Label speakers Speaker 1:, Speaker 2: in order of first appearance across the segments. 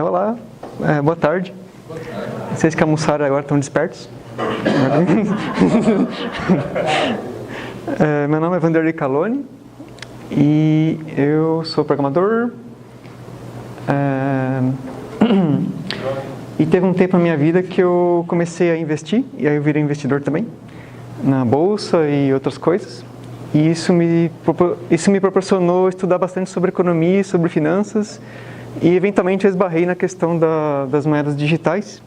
Speaker 1: Olá, boa tarde. Vocês que almoçaram agora estão despertos? Meu nome é Vanderlei Caloni e eu sou programador. E teve um tempo na minha vida que eu comecei a investir, e aí eu virei investidor também, na bolsa e outras coisas. E isso me proporcionou estudar bastante sobre economia, sobre finanças, e eventualmente eu esbarrei na questão das moedas digitais,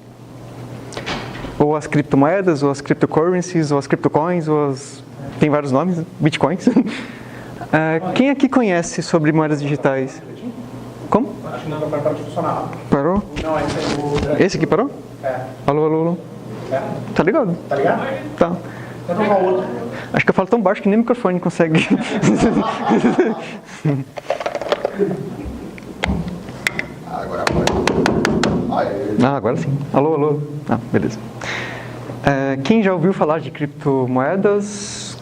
Speaker 1: ou as criptomoedas, ou as cryptocurrencies, ou as cryptocoins, tem vários nomes, bitcoins. Quem aqui conhece sobre moedas digitais? Como?
Speaker 2: Acho que não, parou de funcionar.
Speaker 1: Parou?
Speaker 2: Não, esse aí o...
Speaker 1: Esse aqui parou?
Speaker 2: É.
Speaker 1: Alô?
Speaker 2: É.
Speaker 1: Tá ligado?
Speaker 2: Tá ligado?
Speaker 1: Tá.
Speaker 2: Tenta usar outro.
Speaker 1: Acho que eu falo tão baixo que nem o microfone consegue.
Speaker 2: Agora pode.
Speaker 1: Agora sim. Alô. Beleza. Quem já ouviu falar de criptomoedas?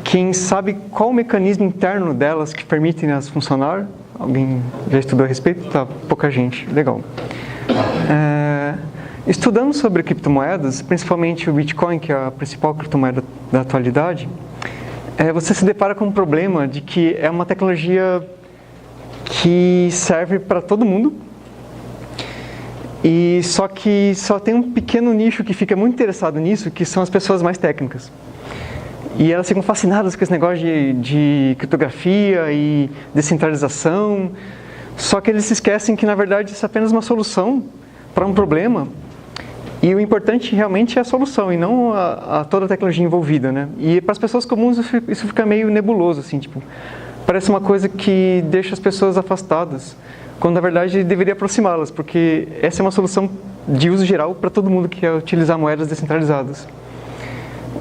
Speaker 1: Quem sabe qual o mecanismo interno delas que permitem elas funcionar? Alguém já estudou a respeito? Tá, pouca gente. Legal. Estudando sobre criptomoedas, principalmente o Bitcoin, que é a principal criptomoeda da atualidade, você se depara com um problema de que é uma tecnologia que serve para todo mundo, e só que só tem um pequeno nicho que fica muito interessado nisso, que são as pessoas mais técnicas. E elas ficam fascinadas com esse negócio de criptografia e descentralização, só que eles se esquecem que, na verdade, isso é apenas uma solução para um problema, e o importante realmente é a solução, e não toda a tecnologia envolvida, né? E para as pessoas comuns isso fica meio nebuloso, assim, tipo, parece uma coisa que deixa as pessoas afastadas, quando na verdade deveria aproximá-las, porque essa é uma solução de uso geral para todo mundo que quer utilizar moedas descentralizadas.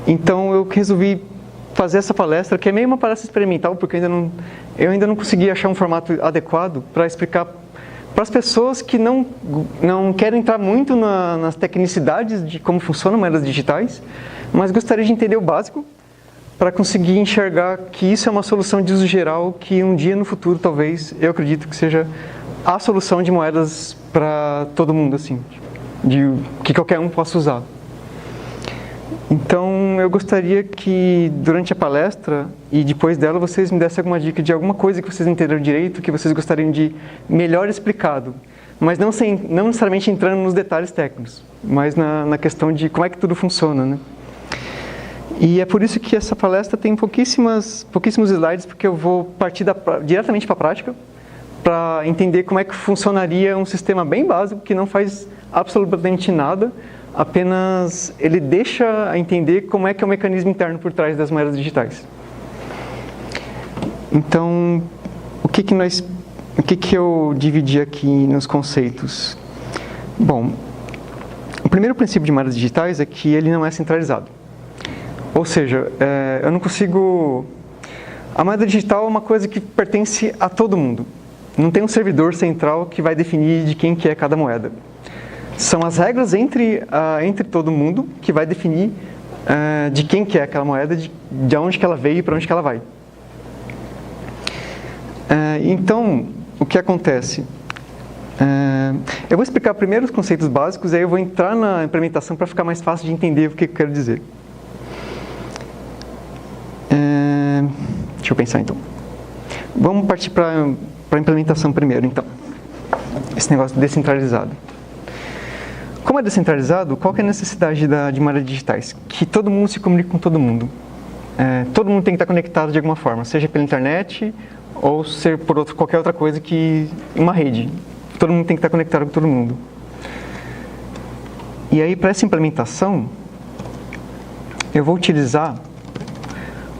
Speaker 1: Então eu resolvi fazer essa palestra, que é meio uma palestra experimental, porque eu ainda não consegui achar um formato adequado para explicar para as pessoas que não querem entrar muito nas tecnicidades de como funcionam moedas digitais, mas gostaria de entender o básico para conseguir enxergar que isso é uma solução de uso geral, que um dia no futuro, talvez, eu acredito que seja a solução de moedas para todo mundo, assim, que qualquer um possa usar. Então, eu gostaria que durante a palestra e depois dela vocês me dessem alguma dica de alguma coisa que vocês entenderam direito, que vocês gostariam de melhor explicado, mas não necessariamente entrando nos detalhes técnicos, mas na questão de como é que tudo funciona, né? E é por isso que essa palestra tem pouquíssimos slides, porque eu vou partir diretamente para a prática, para entender como é que funcionaria um sistema bem básico, que não faz absolutamente nada, apenas ele deixa a entender como é que é o mecanismo interno por trás das moedas digitais. Então, o que eu dividi aqui nos conceitos? Bom, o primeiro princípio de moedas digitais é que ele não é centralizado. Ou seja, eu não consigo... A moeda digital é uma coisa que pertence a todo mundo. Não tem um servidor central que vai definir de quem que é cada moeda. São as regras entre todo mundo que vai definir de quem que é aquela moeda, de onde que ela veio e para onde que ela vai. Então, o que acontece? Eu vou explicar primeiro os conceitos básicos, aí eu vou entrar na implementação para ficar mais fácil de entender o que eu quero dizer. Deixa eu pensar então. Vamos partir para a implementação primeiro, então. Esse negócio descentralizado. Como é descentralizado, qual que é a necessidade de moedas digitais? Que todo mundo se comunique com todo mundo. Todo mundo tem que estar conectado de alguma forma, seja pela internet ou ser por qualquer outra coisa uma rede. Todo mundo tem que estar conectado com todo mundo. E aí, para essa implementação, eu vou utilizar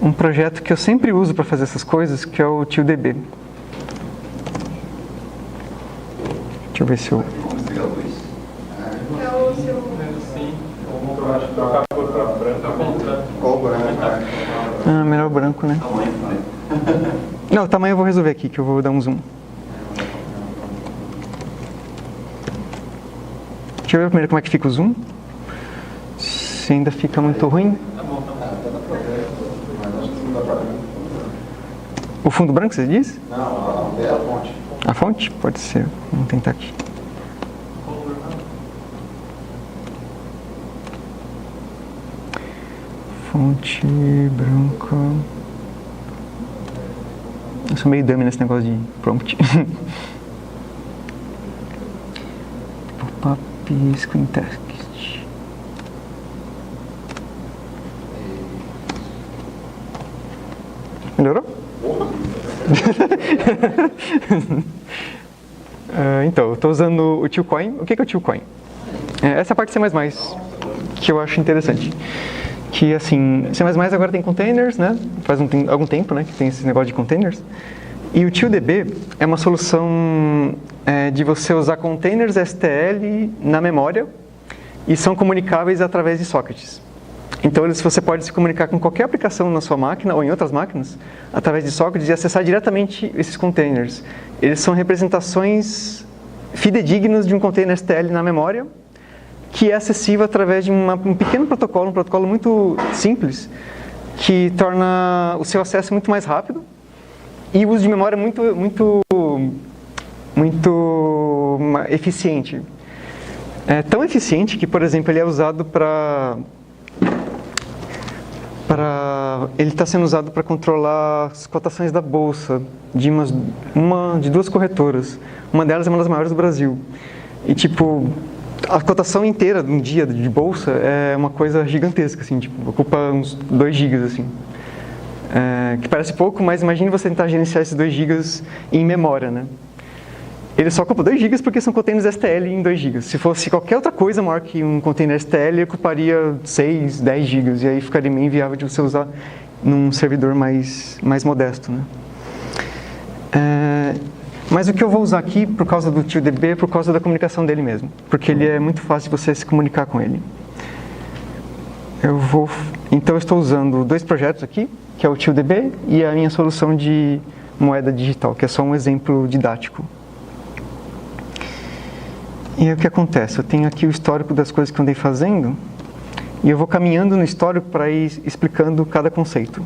Speaker 1: um projeto que eu sempre uso para fazer essas coisas, que é o TioDB. Deixa eu ver se eu... Melhor branco, né? Não, o tamanho eu vou resolver aqui, que eu vou dar um zoom. Deixa eu ver primeiro como é que fica o zoom. Se ainda fica muito ruim. O fundo branco, você diz?
Speaker 2: Não, é a fonte.
Speaker 1: fonte? Pode ser. Vamos tentar aqui. Fonte branca. Eu sou meio dummy nesse negócio de prompt. Pop-up screen text. Melhorou? Então, eu estou usando o Tillcoin. O que é o Tillcoin? Essa é a parte C++ que eu acho interessante. Que assim, C++ agora tem containers, né? Faz algum tempo, né, que tem esse negócio de containers. E o TillDB é uma solução de você usar containers STL na memória e são comunicáveis através de sockets. Então você pode se comunicar com qualquer aplicação na sua máquina ou em outras máquinas através de sockets e acessar diretamente esses containers. Eles são representações fidedignas de um container STL na memória que é acessível através de um pequeno protocolo, um protocolo muito simples, que torna o seu acesso muito mais rápido e o uso de memória muito eficiente. É tão eficiente que, por exemplo, ele é usado ele está sendo usado para controlar as cotações da bolsa de duas corretoras. Uma delas é uma das maiores do Brasil. E tipo, a cotação inteira de um dia de bolsa é uma coisa gigantesca, assim, tipo, ocupa uns 2 GB, assim. Que parece pouco, mas imagine você tentar gerenciar esses 2 GB em memória, né? Ele só ocupa 2 GB porque são containers STL em 2 GB. Se fosse qualquer outra coisa maior que um container STL, ocuparia 6, 10 GB. E aí ficaria meio inviável de você usar num servidor mais modesto, né? Mas o que eu vou usar aqui, por causa do TillDB, é por causa da comunicação dele mesmo. Porque ele é muito fácil de você se comunicar com ele. Então eu estou usando 2 projetos aqui, que é o TillDB e a minha solução de moeda digital, que é só um exemplo didático. E aí o que acontece? Eu tenho aqui o histórico das coisas que eu andei fazendo e eu vou caminhando no histórico para ir explicando cada conceito.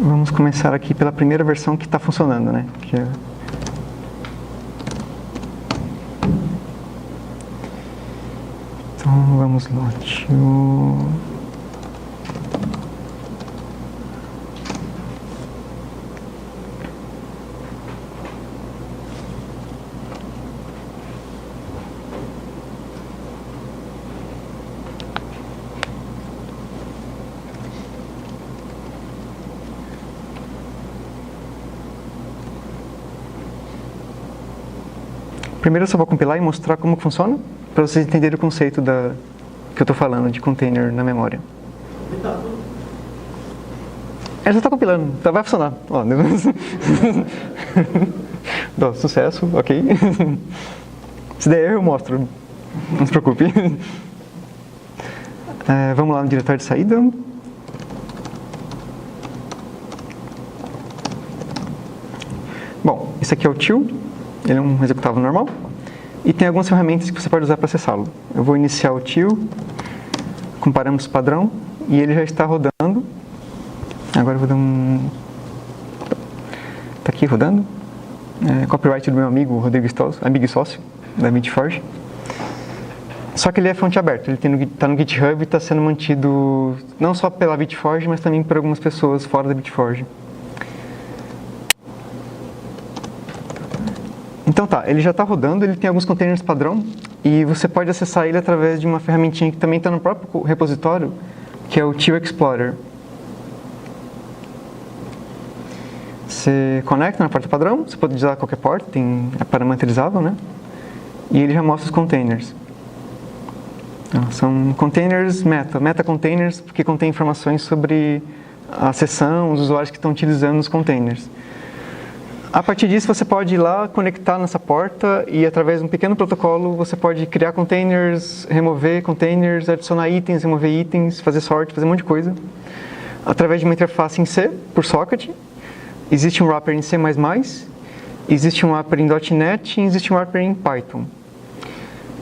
Speaker 1: Vamos começar aqui pela primeira versão que está funcionando, né? Então vamos lá. Primeiro eu só vou compilar e mostrar como funciona, para vocês entenderem o conceito que eu estou falando, de container na memória. Ele já está compilando, vai funcionar. Ó, sucesso, ok. Se der erro eu mostro, não se preocupe. Vamos lá no diretório de saída. Bom, esse aqui é o till. Ele é um executável normal e tem algumas ferramentas que você pode usar para acessá-lo. Eu vou iniciar o till com parâmetros padrão e ele já está rodando. Agora eu vou dar Está aqui rodando. Copyright do meu amigo Rodrigo Stoss, amigo e sócio da Bitforge. Só que ele é fonte aberta, ele está no GitHub e está sendo mantido não só pela Bitforge, mas também por algumas pessoas fora da Bitforge. Então tá, ele já está rodando, ele tem alguns containers padrão e você pode acessar ele através de uma ferramentinha que também está no próprio repositório, que é o Till Explorer. Você conecta na porta padrão, você pode usar qualquer porta, é parametrizável, né? E ele já mostra os containers. Então, são containers meta containers, porque contém informações sobre a sessão, os usuários que estão utilizando os containers. A partir disso, você pode ir lá, conectar nessa porta e, através de um pequeno protocolo, você pode criar containers, remover containers, adicionar itens, remover itens, fazer sort, fazer um monte de coisa. Através de uma interface em C, por socket. Existe um wrapper em C++, existe um wrapper em .NET e existe um wrapper em Python.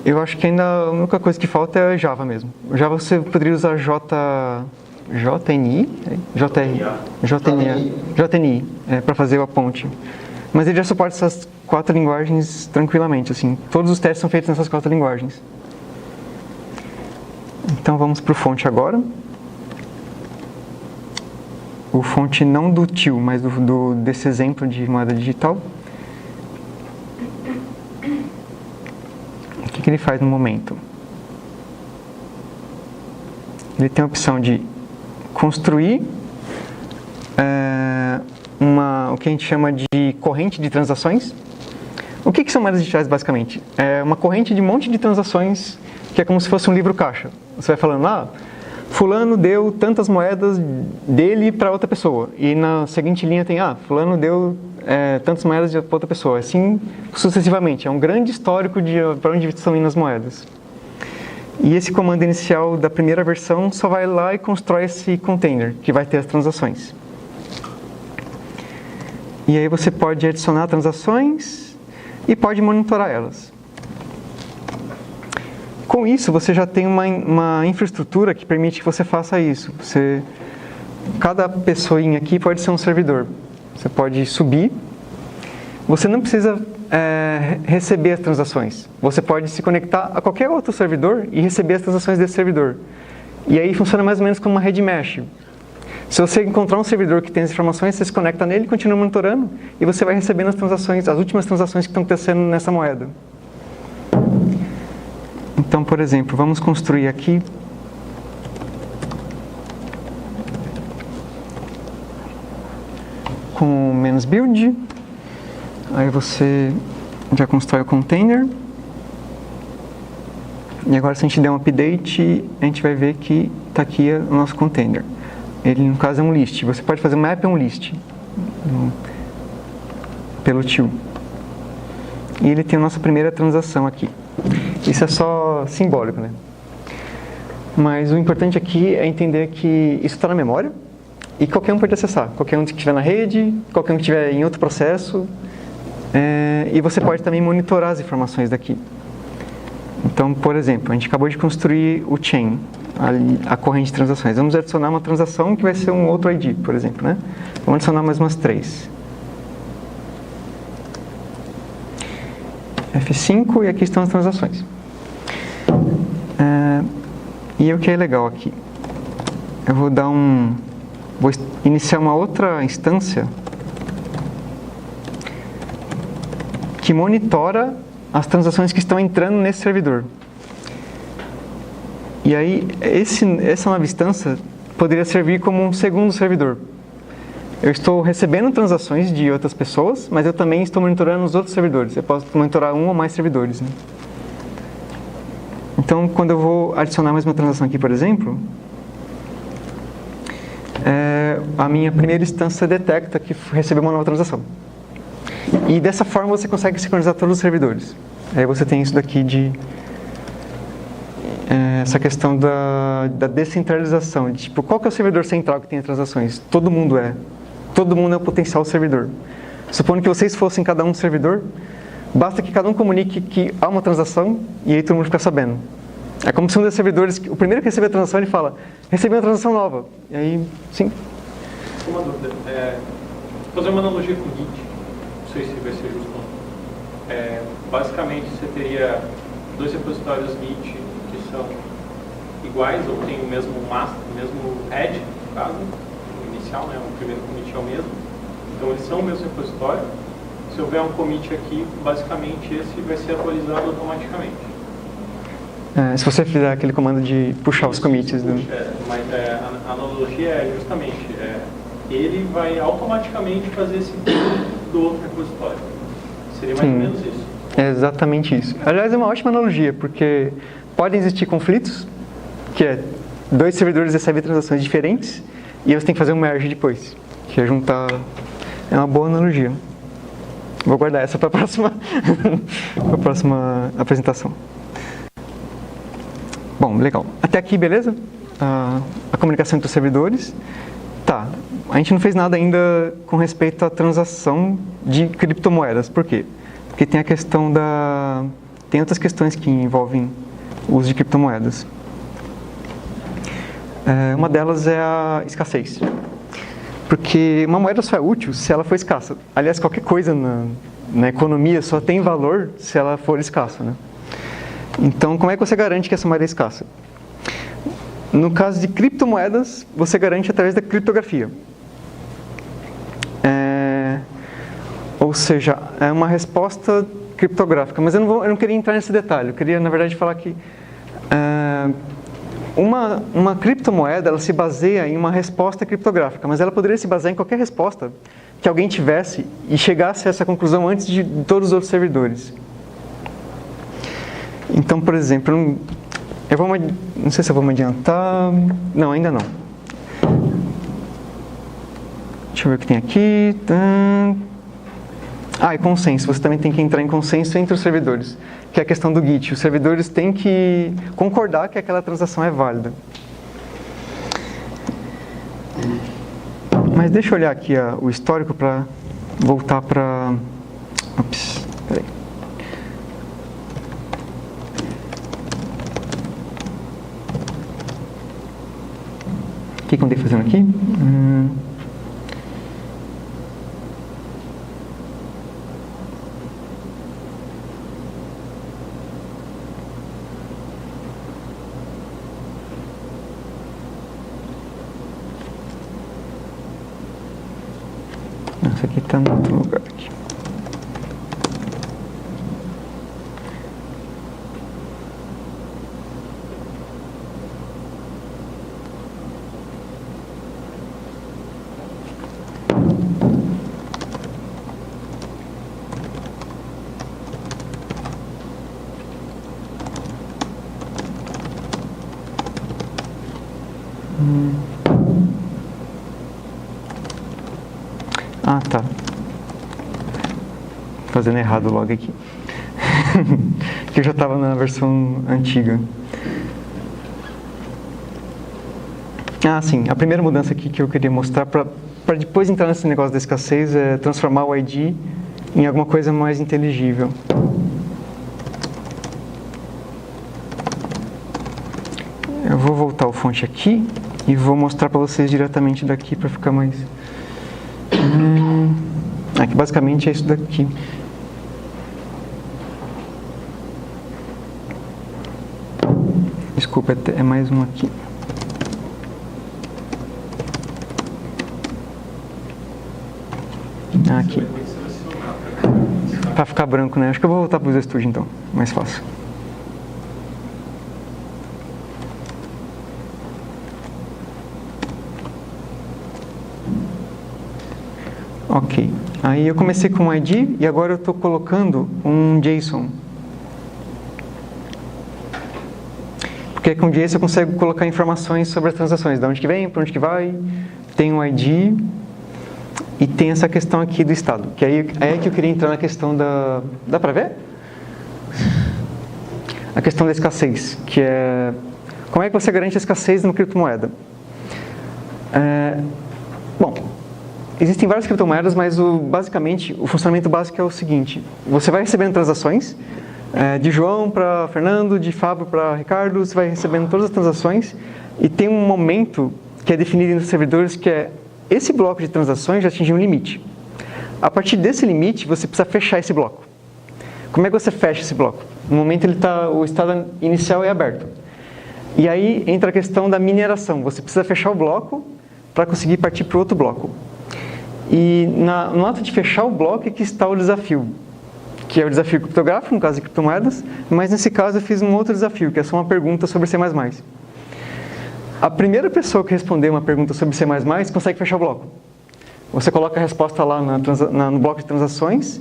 Speaker 1: Eu acho que ainda a única coisa que falta é Java mesmo. O Java você poderia usar JNI, JNI, para fazer a ponte. Mas ele já suporta essas 4 linguagens tranquilamente, assim. Todos os testes são feitos nessas 4 linguagens. Então vamos para o fonte agora. O fonte não do tio, mas desse exemplo de moeda digital. O que ele faz no momento? Ele tem a opção de construir o que a gente chama de corrente de transações. O que são moedas digitais, basicamente? É uma corrente de um monte de transações que é como se fosse um livro caixa. Você vai falando, fulano deu tantas moedas dele para outra pessoa. E na seguinte linha tem, fulano deu tantas moedas para outra pessoa. Assim, sucessivamente. É um grande histórico de para onde estão indo as moedas. E esse comando inicial da primeira versão só vai lá e constrói esse container, que vai ter as transações. E aí você pode adicionar transações e pode monitorar elas. Com isso, você já tem uma infraestrutura que permite que você faça isso. Cada pessoinha aqui pode ser um servidor. Você pode subir. Você não precisa receber as transações. Você pode se conectar a qualquer outro servidor e receber as transações desse servidor. E aí funciona mais ou menos como uma rede mesh. Se você encontrar um servidor que tem as informações, você se conecta nele, continua monitorando e você vai recebendo as transações, as últimas transações que estão acontecendo nessa moeda. Então, por exemplo, vamos construir aqui com "-build". Aí você já constrói o container. E agora, se a gente der um update, a gente vai ver que está aqui o nosso container. Ele, no caso, é um list. Você pode fazer um map a um list pelo tio. E ele tem a nossa primeira transação aqui. Isso é só simbólico, né? Mas o importante aqui é entender que isso está na memória e qualquer um pode acessar. Qualquer um que estiver na rede, qualquer um que estiver em outro processo. E você pode também monitorar as informações daqui. Então, por exemplo, a gente acabou de construir o chain, a corrente de transações. Vamos adicionar uma transação que vai ser um outro ID, por exemplo, né? Vamos adicionar mais umas 3. F5 e aqui estão as transações. E o que é legal aqui? Eu vou iniciar uma outra instância que monitora as transações que estão entrando nesse servidor. E aí, essa nova instância poderia servir como um segundo servidor. Eu estou recebendo transações de outras pessoas, mas eu também estou monitorando os outros servidores. Eu posso monitorar um ou mais servidores, né? Então, quando eu vou adicionar mais uma transação aqui, por exemplo, a minha primeira instância detecta que recebeu uma nova transação. E dessa forma você consegue sincronizar todos os servidores. Aí você tem isso daqui essa questão da descentralização. De, tipo, qual que é o servidor central que tem as transações? Todo mundo é o potencial servidor. Supondo que vocês fossem cada um servidor, basta que cada um comunique que há uma transação e aí todo mundo fica sabendo. É como se um dos servidores, o primeiro que receber a transação, ele fala, recebi uma transação nova. E aí, sim.
Speaker 3: Uma dúvida. Fazer uma analogia com o Git, não sei se vai ser justo. Basicamente, você teria 2 repositórios Git que são iguais ou tem o mesmo master, o mesmo head, no caso, o inicial, né? O primeiro commit é o mesmo. Então, eles são o mesmo repositório. Se houver um commit aqui, basicamente esse vai ser atualizado automaticamente.
Speaker 1: Se você fizer aquele comando de puxar os commits.
Speaker 3: Mas a analogia é justamente, ele vai automaticamente fazer esse build do outro repositório. Seria mais ou menos isso.
Speaker 1: É exatamente isso. Aliás, é uma ótima analogia, porque podem existir conflitos, que é 2 servidores recebem transações diferentes, e você tem que fazer um merge depois, que é juntar. É uma boa analogia. Vou guardar essa para a próxima apresentação. Bom, legal. Até aqui, beleza? A comunicação entre os servidores. Tá, a gente não fez nada ainda com respeito à transação de criptomoedas. Por quê? Porque tem a questão tem outras questões que envolvem o uso de criptomoedas. Uma delas é a escassez. Porque uma moeda só é útil se ela for escassa. Aliás, qualquer coisa na economia só tem valor se ela for escassa, né? Então, como é que você garante que essa moeda é escassa? No caso de criptomoedas, você garante através da criptografia. Ou seja, é uma resposta criptográfica. Mas eu não queria entrar nesse detalhe. Eu queria, na verdade, falar que uma criptomoeda ela se baseia em uma resposta criptográfica, mas ela poderia se basear em qualquer resposta que alguém tivesse e chegasse a essa conclusão antes de todos os outros servidores. Então, por exemplo, não sei se eu vou me adiantar. Não, ainda não. Deixa eu ver o que tem aqui. E consenso. Você também tem que entrar em consenso entre os servidores, que é a questão do Git. Os servidores têm que concordar que aquela transação é válida. Mas deixa eu olhar aqui o histórico para voltar para... Ops, peraí. O que eu andei fazendo aqui? Isso aqui está em outro lugar aqui. Tá. Fazendo errado o log aqui. Que eu já estava na versão antiga. Sim. A primeira mudança aqui que eu queria mostrar para depois entrar nesse negócio da escassez é transformar o ID em alguma coisa mais inteligível. Eu vou voltar o fonte aqui e vou mostrar para vocês diretamente daqui para ficar mais... Aqui basicamente é isso daqui. Desculpa, é mais um aqui. Aqui. Para ficar branco, né? Acho que eu vou voltar para o Visual Studio então, mais fácil. Ok. Aí eu comecei com um ID e agora eu estou colocando um JSON. Porque com JSON eu consigo colocar informações sobre as transações, de onde que vem, para onde que vai, tem um ID e tem essa questão aqui do estado. Que aí é que eu queria entrar na questão da... Dá para ver? A questão da escassez, que é... Como é que você garante a escassez numa criptomoeda? Bom... Existem várias criptomoedas, mas basicamente o funcionamento básico é o seguinte: você vai recebendo transações de João para Fernando, de Fábio para Ricardo, você vai recebendo todas as transações e tem um momento que é definido entre os servidores que é esse bloco de transações já atingiu um limite. A partir desse limite, você precisa fechar esse bloco. Como é que você fecha esse bloco? No momento o estado inicial é aberto. E aí entra a questão da mineração. Você precisa fechar o bloco para conseguir partir para o outro bloco. E no ato de fechar o bloco é que está o desafio, que é o desafio criptográfico, no caso de criptomoedas, mas nesse caso eu fiz um outro desafio, que é só uma pergunta sobre C++. A primeira pessoa que responder uma pergunta sobre C++ consegue fechar o bloco. Você coloca a resposta lá no bloco de transações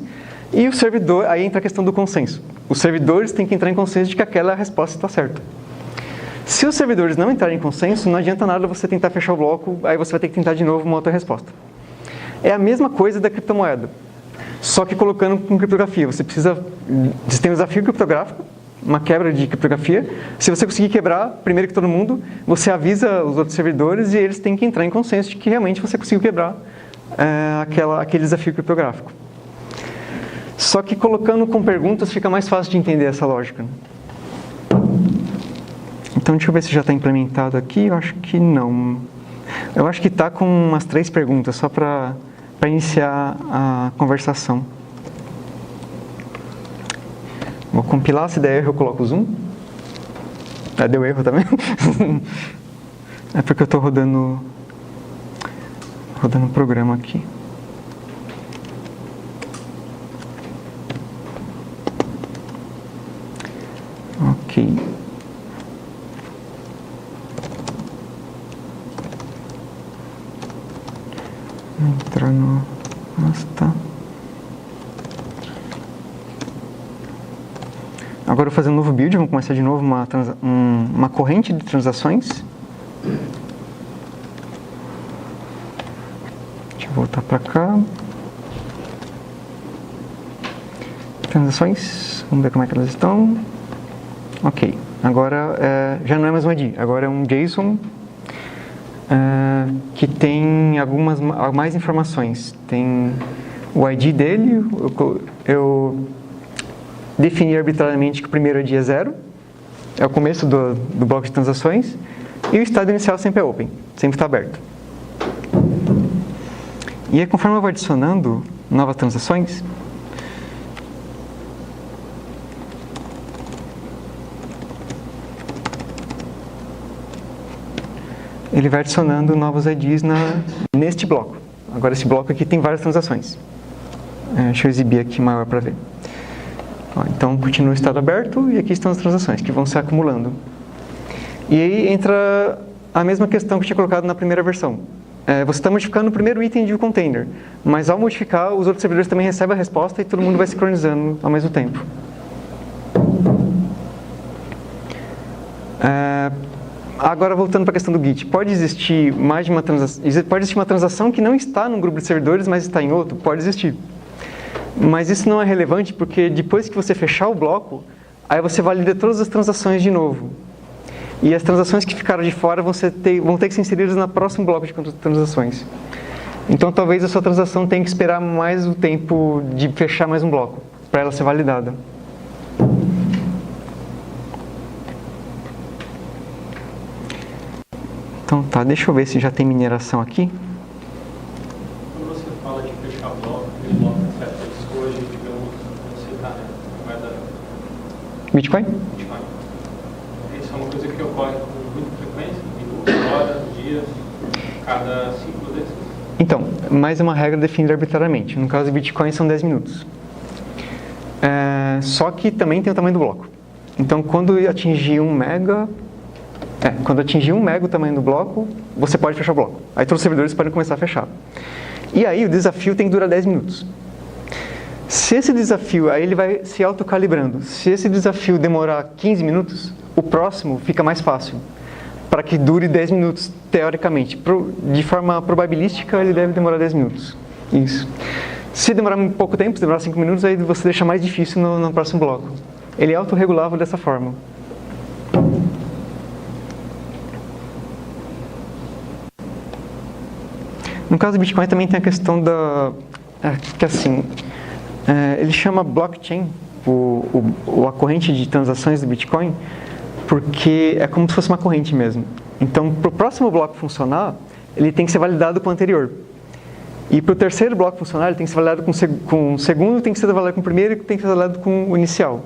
Speaker 1: e o servidor, aí entra a questão do consenso. Os servidores têm que entrar em consenso de que aquela resposta está certa. Se os servidores não entrarem em consenso, não adianta nada você tentar fechar o bloco, aí você vai ter que tentar de novo uma outra resposta. É a mesma coisa da criptomoeda, só que colocando com criptografia. Você tem um desafio criptográfico, uma quebra de criptografia. Se você conseguir quebrar, primeiro que todo mundo, você avisa os outros servidores e eles têm que entrar em consenso de que realmente você conseguiu quebrar aquele desafio criptográfico. Só que colocando com perguntas fica mais fácil de entender essa lógica. Então, deixa eu ver se já está implementado aqui. Eu acho que não. Eu acho que está com umas 3 perguntas, só para iniciar a conversação. Vou compilar, se der erro eu coloco o zoom. Deu erro também? É porque eu estou rodando o programa aqui. Ok. Entrar no master. Agora eu vou fazer um novo build, vamos começar de novo uma corrente de transações. Deixa eu voltar para cá. Transações, vamos ver como é que elas estão. Ok, agora já não é mais um ID, agora é um JSON que tem mais informações. Tem o ID dele, eu defini arbitrariamente que o primeiro ID é 0, é o começo do bloco de transações, e o estado inicial sempre é open, sempre está aberto. E aí, conforme eu vou adicionando novas transações, ele vai adicionando novos IDs neste bloco. Agora esse bloco aqui tem várias transações. Deixa eu exibir aqui maior para ver. Então continua o estado aberto e aqui estão as transações que vão se acumulando. E aí entra a mesma questão que eu tinha colocado na primeira versão. Você está modificando o primeiro item de um container, mas ao modificar, os outros servidores também recebem a resposta e todo mundo vai sincronizando ao mesmo tempo. Agora voltando para a questão do Git, pode existir uma transação que não está num grupo de servidores, mas está em outro? Pode existir. Mas isso não é relevante porque depois que você fechar o bloco, aí você valida todas as transações de novo. E as transações que ficaram de fora vão ter que ser inseridas no próximo bloco de transações. Então talvez a sua transação tenha que esperar mais o tempo de fechar mais um bloco, para ela ser validada. Então tá, deixa eu ver se já tem mineração aqui.
Speaker 3: Quando você fala de fechar bloco, aquele bloco certo, hoje, digamos, você está na moeda
Speaker 1: Bitcoin?
Speaker 3: Bitcoin. Isso é uma coisa que ocorre com muita frequência, minutos, horas, dias, cada ciclo desses.
Speaker 1: Então, mais uma regra definida arbitrariamente. No caso do Bitcoin são 10 minutos. Só que também tem o tamanho do bloco. Então, quando atingir 1 mega... quando atingir 1 mega o tamanho do bloco, você pode fechar o bloco. Aí todos os servidores podem começar a fechar. E aí o desafio tem que durar 10 minutos. Se esse desafio, aí ele vai se autocalibrando. Se esse desafio demorar 15 minutos, o próximo fica mais fácil. Para que dure 10 minutos, teoricamente. De forma probabilística, ele deve demorar 10 minutos. Isso. Se demorar um pouco tempo, se demorar 5 minutos, aí você deixa mais difícil no próximo bloco. Ele é autorregulável dessa forma. No caso do Bitcoin também tem a questão que assim, ele chama blockchain, a corrente de transações do Bitcoin, porque é como se fosse uma corrente mesmo. Então, para o próximo bloco funcionar, ele tem que ser validado com o anterior. E para o terceiro bloco funcionar, ele tem que ser validado com o segundo, tem que ser validado com o primeiro e tem que ser validado com o inicial.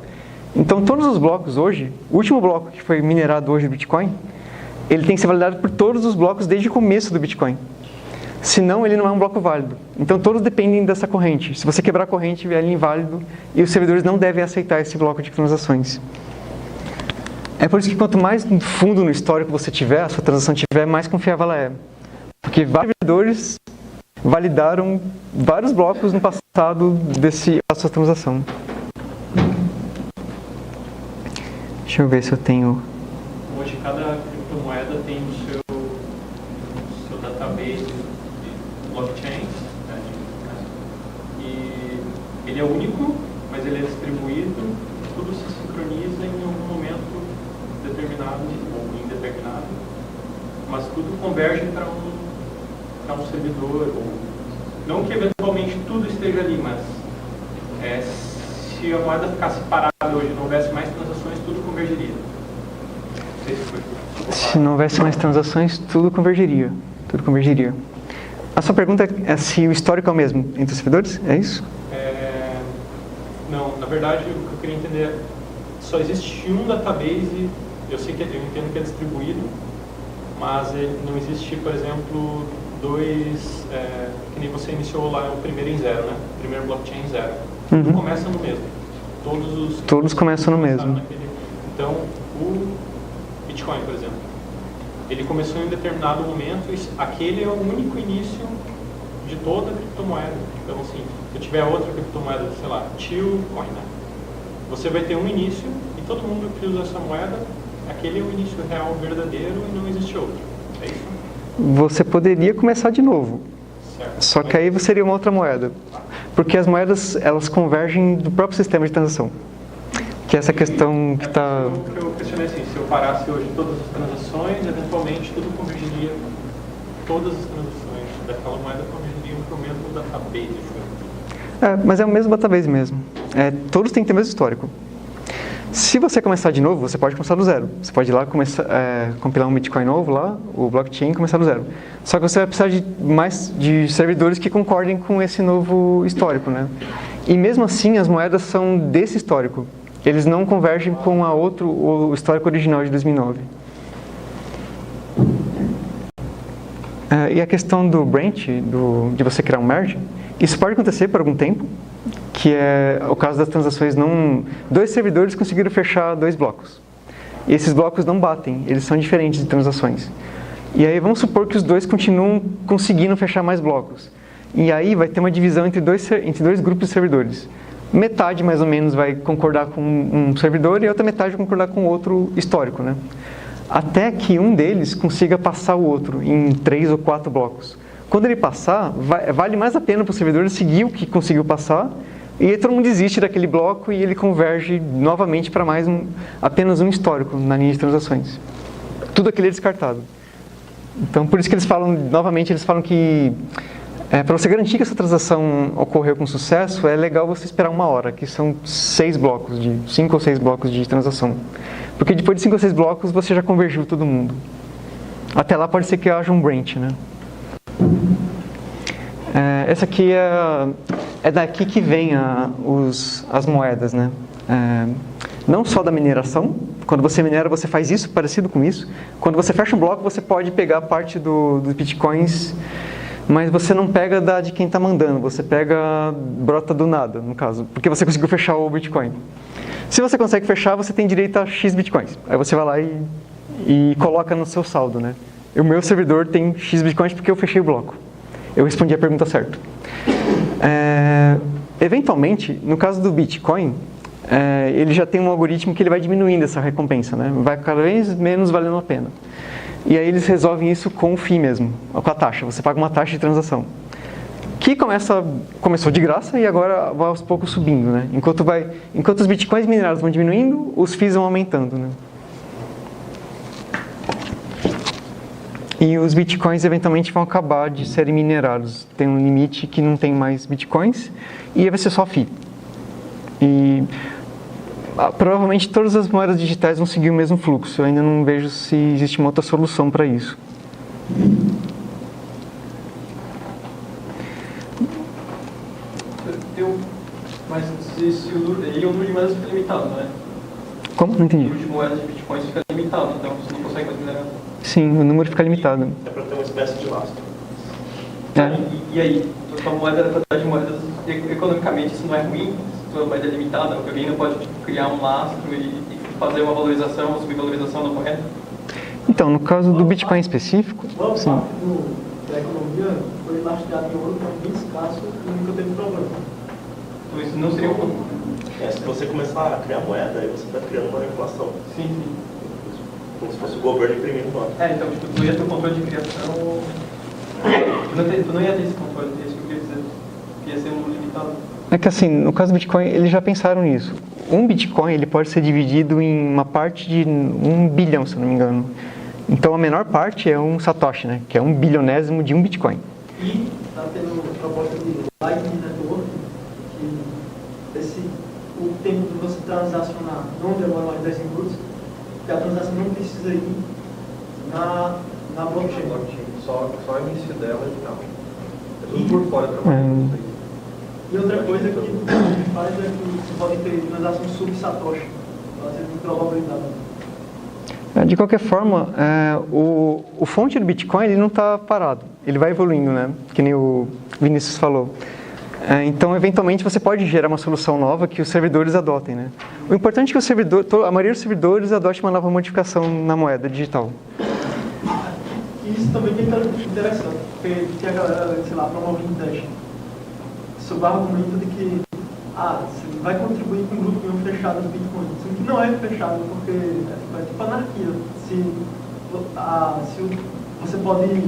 Speaker 1: Então, todos os blocos hoje, o último bloco que foi minerado hoje do Bitcoin, ele tem que ser validado por todos os blocos desde o começo do Bitcoin. Senão, ele não é um bloco válido. Então, todos dependem dessa corrente. Se você quebrar a corrente, ele é inválido e os servidores não devem aceitar esse bloco de transações. É por isso que quanto mais fundo no histórico você tiver, a sua transação tiver, mais confiável ela é. Porque vários servidores validaram vários blocos no passado da sua transação. Deixa eu ver se eu tenho...
Speaker 3: Hoje, cada criptomoeda tem o seu database de blockchain, né? E ele é único, mas ele é distribuído, tudo se sincroniza em algum momento determinado ou indeterminado, mas tudo converge para um servidor, ou não que eventualmente tudo esteja ali, mas se a moeda ficasse parada hoje e não houvesse mais transações, tudo convergeria. Não sei se foi
Speaker 1: Se não houvesse mais transações, tudo convergeria. Tudo convergeria. A sua pergunta é se o histórico é o mesmo entre os servidores? É isso?
Speaker 3: Não, na verdade, o que eu queria entender é só existe um database, eu entendo que é distribuído, mas não existe, por exemplo, dois, que nem você iniciou lá o primeiro em zero, né? O primeiro blockchain em zero. Tudo começa no mesmo. Todos
Speaker 1: começam no mesmo.
Speaker 3: Então, o Bitcoin, por exemplo, ele começou em um determinado momento, aquele é o único início de toda a criptomoeda. Então, assim, se eu tiver outra criptomoeda, sei lá, Tilcoin, né? Você vai ter um início e todo mundo que usa essa moeda, aquele é o início real, verdadeiro, e não existe outro. É isso?
Speaker 1: Você poderia começar de novo.
Speaker 3: Certo.
Speaker 1: Só que aí você seria uma outra moeda. Porque as moedas, elas convergem do próprio sistema de transação. Que é essa questão que está...
Speaker 3: Eu questionei assim, se eu parasse hoje todas as transações, eventualmente tudo convergiria, todas as transações daquela moeda convergiriam para o mesmo database.
Speaker 1: Mas é o mesmo database mesmo. Todos têm que ter o mesmo histórico. Se você começar de novo, você pode começar do zero. Você pode ir lá compilar um Bitcoin novo lá, o blockchain, e começar do zero. Só que você vai precisar de servidores que concordem com esse novo histórico, né? E mesmo assim, as moedas são desse histórico. Eles não convergem com o histórico original de 2009. E a questão do branch, de você criar um merge, isso pode acontecer por algum tempo, que é o caso das transações dois servidores conseguiram fechar 2 blocos. E esses blocos não batem, eles são diferentes de transações. E aí vamos supor que os dois continuam conseguindo fechar mais blocos. E aí vai ter uma divisão entre dois grupos de servidores. Metade, mais ou menos, vai concordar com um servidor e a outra metade vai concordar com outro histórico, né? Até que um deles consiga passar o outro em 3 ou 4 blocos. Quando ele passar, vale mais a pena para o servidor seguir o que conseguiu passar e aí todo mundo desiste daquele bloco e ele converge novamente para apenas um histórico na linha de transações. Tudo aquilo é descartado. Então, por isso que eles falam que para você garantir que essa transação ocorreu com sucesso, é legal você esperar 1 hora, que são 5 ou 6 blocos de transação. Porque depois de 5 ou 6 blocos, você já convergiu todo mundo. Até lá pode ser que haja um branch, né? Essa aqui é daqui que vem as moedas, né? Não só da mineração. Quando você minera, você faz isso, parecido com isso. Quando você fecha um bloco, você pode pegar parte dos bitcoins, mas você não pega de quem está mandando, você brota do nada, no caso, porque você conseguiu fechar o Bitcoin. Se você consegue fechar, você tem direito a X Bitcoins. Aí você vai lá e coloca no seu saldo, né? O meu servidor tem X Bitcoins porque eu fechei o bloco. Eu respondi a pergunta certa. Eventualmente, no caso do Bitcoin, ele já tem um algoritmo que ele vai diminuindo essa recompensa, né? Vai cada vez menos valendo a pena. E aí eles resolvem isso com o FII mesmo, com a taxa. Você paga uma taxa de transação. Que começou de graça e agora vai aos poucos subindo, né? Enquanto os bitcoins minerados vão diminuindo, os FIIs vão aumentando, né? E os bitcoins eventualmente vão acabar de serem minerados. Tem um limite que não tem mais bitcoins e aí vai ser só FII. E provavelmente todas as moedas digitais vão seguir o mesmo fluxo. Eu ainda não vejo se existe uma outra solução para isso.
Speaker 3: Mas se o número de moedas fica limitado, não é?
Speaker 1: Como? Não entendi.
Speaker 3: O número de moedas de bitcoins fica limitado, então você não consegue mais minerar.
Speaker 1: Sim, o número fica limitado.
Speaker 2: É para ter uma espécie de lastro.
Speaker 3: E aí, a moeda, a quantidade de moedas, economicamente isso não é ruim? Se a moeda é limitada, alguém não pode criar um lastro e fazer uma valorização ou subvalorização da moeda?
Speaker 1: Então, no caso do Bitcoin específico...
Speaker 4: Boa parte da economia foi lastreada em ouro, mas bem escasso e nunca teve problema.
Speaker 3: Então isso não seria um...
Speaker 2: Se você começar a criar moeda, aí você está criando uma regulação.
Speaker 3: Sim.
Speaker 2: Como se fosse o governo imprimindo nota.
Speaker 3: Então, tipo, tu não ia ter o controle de criação... Tu não ia ter esse controle, isso que eu queria dizer. Ia ser um limitado.
Speaker 1: É que assim, no caso do Bitcoin, eles já pensaram nisso. Um Bitcoin ele pode ser dividido em uma parte de 1 bilhão, se eu não me engano. Então a menor parte é um Satoshi, né? Que é 1 bilionésimo de um Bitcoin.
Speaker 4: E está tendo proposta de Lightning Network, que o tempo de você transacionar não demora mais 10 minutos, que a transação não precisa ir Na blockchain.
Speaker 2: Só o início dela e tal. É tudo por fora trabalhando isso aí.
Speaker 4: E outra coisa que a gente faz é que você pode ter transações sub-Satoshi, fazendo probabilidade.
Speaker 1: De qualquer forma, o fonte do Bitcoin ele não está parado, ele vai evoluindo, né? Que nem o Vinícius falou. Então, eventualmente, você pode gerar uma solução nova que os servidores adotem, né? O importante é que a maioria dos servidores adote uma nova modificação na moeda digital.
Speaker 4: Isso também é interessante, porque tem a galera, sei lá, promovendo teste. Sob o argumento de que você vai contribuir com um grupo fechado do Bitcoin. Sendo que não é fechado, porque é tipo anarquia. Se você pode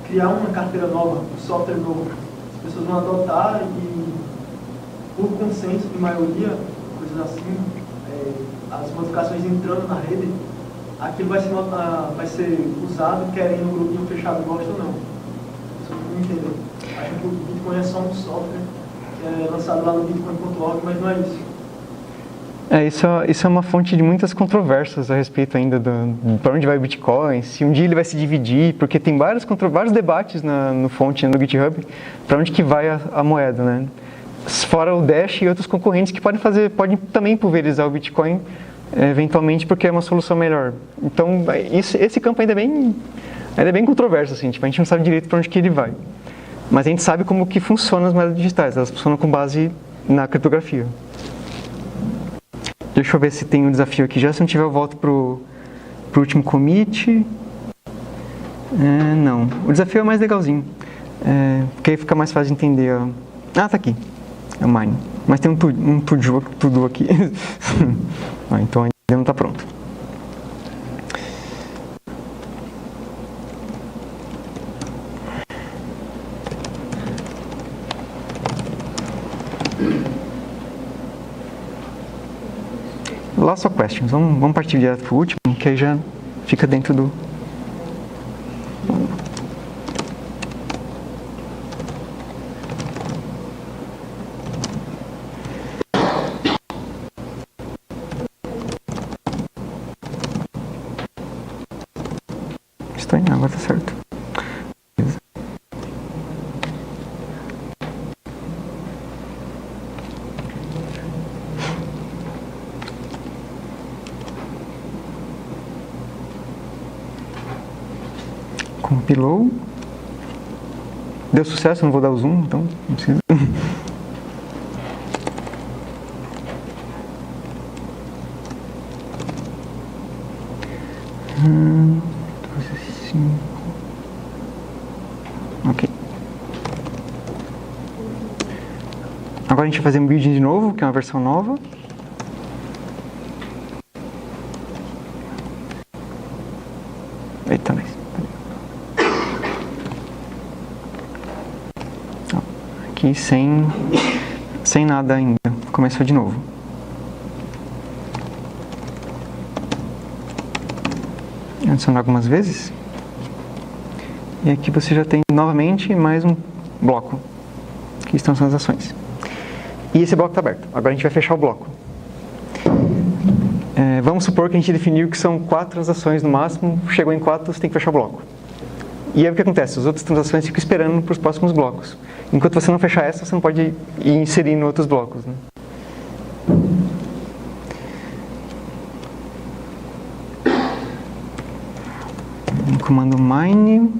Speaker 4: criar uma carteira nova, um software novo, as pessoas vão adotar e, por consenso de maioria, coisas assim, as modificações entrando na rede, aquilo vai ser usado querendo o grupinho fechado gosta ou não. Isso não entendeu. Acho que o Bitcoin é só um software que é lançado lá no bitcoin.org, mas não é isso.
Speaker 1: Isso é uma fonte de muitas controvérsias a respeito ainda para onde vai o Bitcoin, se um dia ele vai se dividir, porque tem vários debates no fonte, no GitHub, para onde que vai a moeda, né? Fora o Dash e outros concorrentes que podem também pulverizar o Bitcoin, eventualmente, porque é uma solução melhor. Então, esse campo ainda é bem controverso, assim, tipo, a gente não sabe direito para onde que ele vai. Mas a gente sabe como que funcionam as moedas digitais, elas funcionam com base na criptografia. Deixa eu ver se tem um desafio aqui já, se não tiver eu volto pro último commit. Não, o desafio é mais legalzinho, porque aí fica mais fácil de entender. Tá aqui, é o mine, mas tem um to-do aqui. Então ainda não está pronto. Lots of questions. Vamos partir direto para o último, que aí já fica dentro do... Estranho, agora tá certo. Compilou. Deu sucesso, não vou dar o zoom, então não precisa. Ok. Agora a gente vai fazer um building de novo, que é uma versão nova. Eita, mas... Aqui sem nada ainda. Começou de novo. Adicionar algumas vezes. E aqui você já tem novamente mais um bloco. Aqui estão as ações. E esse bloco está aberto. Agora a gente vai fechar o bloco. Vamos supor que a gente definiu que são 4 transações no máximo. Chegou em 4, você tem que fechar o bloco. E aí o que acontece? As outras transações ficam esperando para os próximos blocos. Enquanto você não fechar essa, você não pode ir inserindo outros blocos, né? Comando mine.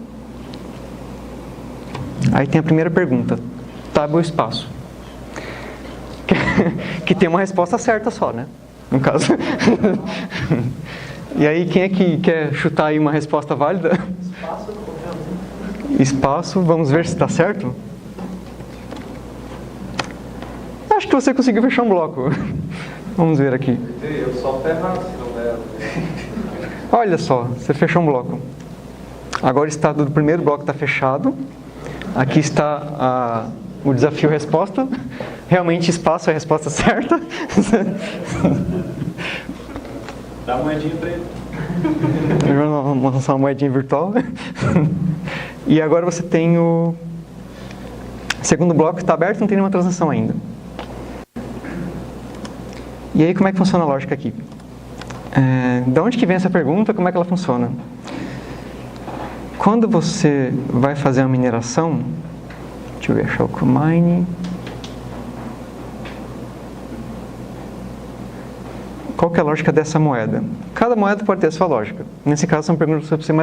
Speaker 1: Aí tem a primeira pergunta. Tab ou espaço? Que tem uma resposta certa só, né? No caso. E aí, quem é que quer chutar aí uma resposta válida? Espaço, vamos ver se está certo. Acho que você conseguiu fechar um bloco. Vamos ver aqui.
Speaker 2: Eu só ferrar se não der.
Speaker 1: Olha só, você fechou um bloco. Agora o estado do primeiro bloco está fechado. Aqui está o desafio resposta. Realmente espaço é a resposta certa.
Speaker 3: Dá uma moedinha para ele.
Speaker 1: Vamos lançar uma moedinha virtual. E agora você tem o segundo bloco que está aberto, não tem nenhuma transação ainda. E aí como é que funciona a lógica aqui? Da onde que vem essa pergunta? Como é que ela funciona? Quando você vai fazer uma mineração, deixa eu ver, achar o mine. Qual que é a lógica dessa moeda? Cada moeda pode ter a sua lógica. Nesse caso, são perguntas sobre C++,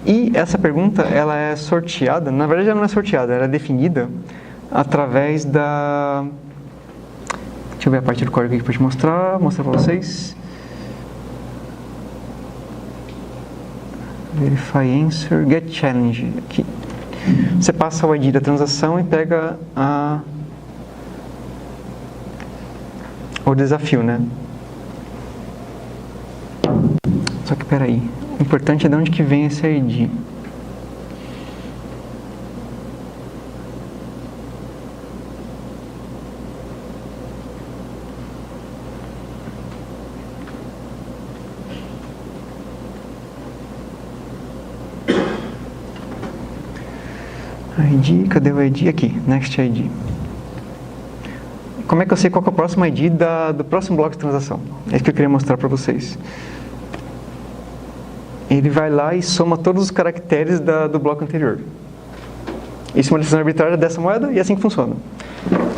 Speaker 1: e essa pergunta, ela é sorteada, na verdade ela não é sorteada, ela é definida através da... Deixa eu ver a parte do código aqui para te mostrar para vocês. Verify answer, get challenge. Aqui. Você passa o ID da transação e pega o desafio, né? Só que peraí, o importante é de onde que vem esse ID. ID, cadê o ID? Aqui, Next ID. Como é que eu sei qual que é o próximo ID do próximo bloco de transação? É isso que eu queria mostrar para vocês. Ele vai lá e soma todos os caracteres do bloco anterior. Isso é uma decisão arbitrária dessa moeda e é assim que funciona.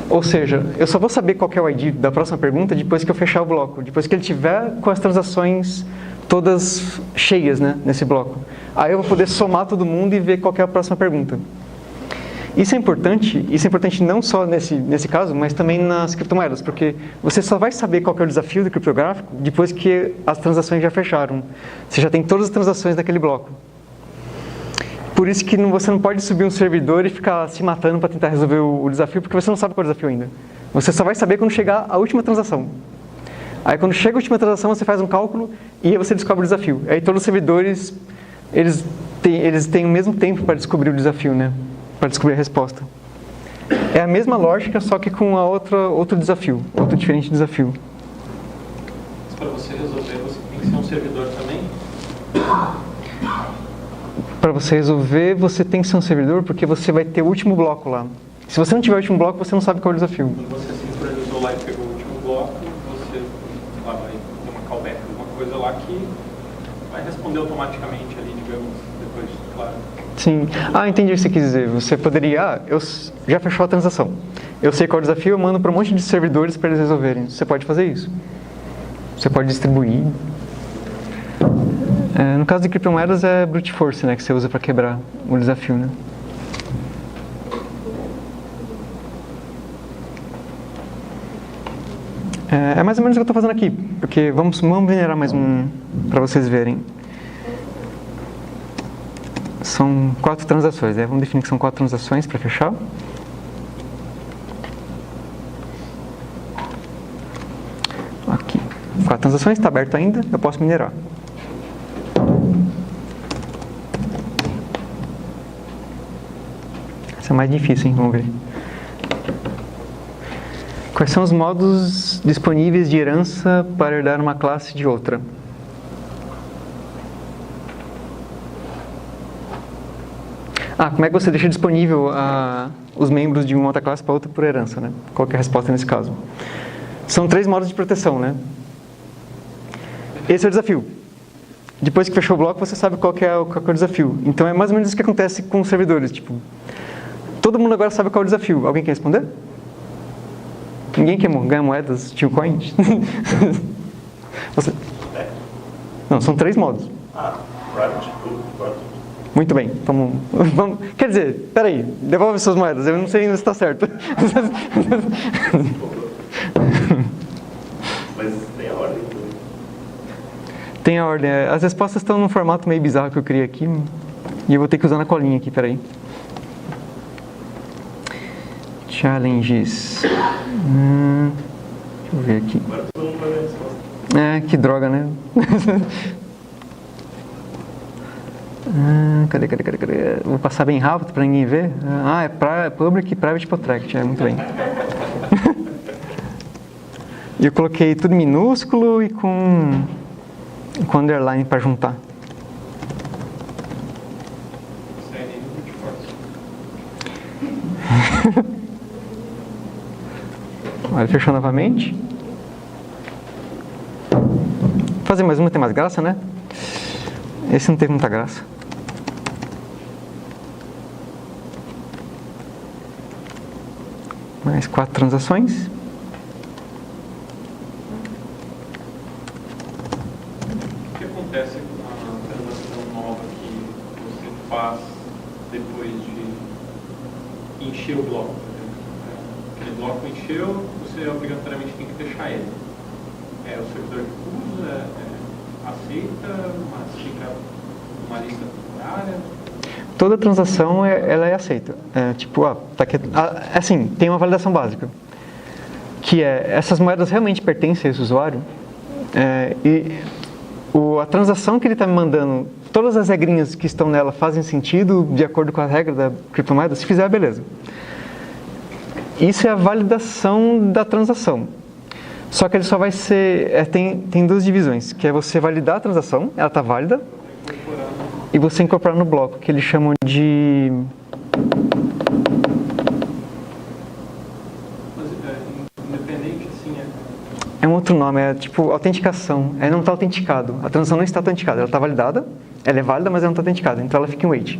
Speaker 1: Ou seja, eu só vou saber qual que é o ID da próxima pergunta depois que eu fechar o bloco, depois que ele tiver com as transações todas cheias, né, nesse bloco. Aí eu vou poder somar todo mundo e ver qual que é a próxima pergunta. Isso é importante não só nesse caso, mas também nas criptomoedas, porque você só vai saber qual que é o desafio do criptográfico depois que as transações já fecharam. Você já tem todas as transações daquele bloco. Por isso que você não pode subir um servidor e ficar se matando para tentar resolver o desafio, porque você não sabe qual é o desafio ainda. Você só vai saber quando chegar a última transação. Aí quando chega a última transação, você faz um cálculo e aí você descobre o desafio. Aí todos os servidores, eles têm o mesmo tempo para descobrir o desafio, né? Para descobrir a resposta. É a mesma lógica, só que com outro desafio, outro diferente desafio.
Speaker 3: Mas para você resolver, você tem que ser um servidor também?
Speaker 1: Para você resolver, você tem que ser um servidor, porque você vai ter o último bloco lá. Se você não tiver o último bloco, você não sabe qual é o desafio.
Speaker 3: Quando você sincronizou lá e pegou o último bloco, você vai ter uma callback, alguma coisa lá que vai responder automaticamente ali, digamos, depois, claro.
Speaker 1: Sim. Entendi o que você quis dizer. Você poderia... eu já fechou a transação. Eu sei qual é o desafio, eu mando para um monte de servidores para eles resolverem. Você pode fazer isso. Você pode distribuir. No caso de criptomoedas é brute force, né, que você usa para quebrar o desafio, né? É mais ou menos o que eu estou fazendo aqui, porque vamos minerar mais um para vocês verem. São 4 transações, né? Vamos definir que são 4 transações para fechar. Aqui, 4 transações, está aberto ainda, eu posso minerar. Essa é mais difícil, hein? Vamos ver. Quais são os modos disponíveis de herança para herdar uma classe de outra? Como é que você deixa disponível os membros de uma outra classe para outra por herança, né? Qual que é a resposta nesse caso? São 3 modos de proteção, né? Esse é o desafio. Depois que fechou o bloco, você sabe qual que é o desafio. Então é mais ou menos isso que acontece com os servidores. Tipo, todo mundo agora sabe qual é o desafio. Alguém quer responder? Ninguém quer ganhar moedas, tio coin? Não, são 3 modos.
Speaker 5: Private, public.
Speaker 1: Muito bem, vamos. Quer dizer, peraí, devolve suas moedas, eu não sei ainda se está certo.
Speaker 5: Mas tem a ordem?
Speaker 1: Tem a ordem. As respostas estão num formato meio bizarro que eu criei aqui. E eu vou ter que usar na colinha aqui, peraí. Challenges. Deixa eu ver aqui.
Speaker 5: Agora todo mundo vai ver a resposta.
Speaker 1: Que droga, né? Cadê? Vou passar bem rápido para ninguém ver. É Public Private Protect. Muito bem. E eu coloquei tudo minúsculo e com underline para juntar. Olha, fechou novamente. fazer mais uma tem mais graça, né? Esse não teve muita graça. Mais 4 transações.
Speaker 3: O que acontece com a transação nova que você faz depois de encher o bloco? Por exemplo? Aquele bloco encheu, você obrigatoriamente tem que fechar ele. É o servidor que usa, aceita, mas fica uma lista temporária.
Speaker 1: Toda transação ela é aceita. Tá aqui, assim, tem uma validação básica, que é essas moedas realmente pertencem a esse usuário, a transação que ele está me mandando, todas as regrinhas que estão nela fazem sentido de acordo com a regra da criptomoeda. Se fizer, beleza. Isso é a validação da transação. Só que ele só vai ser... tem duas divisões, que é você validar a transação, ela está válida, e você incorporar no bloco, que eles chamam de...
Speaker 3: Independente, assim,
Speaker 1: É um outro nome, é tipo autenticação. Não está autenticado. A transação não está autenticada, ela está validada, ela é válida, mas ela não está autenticada, então ela fica em wait.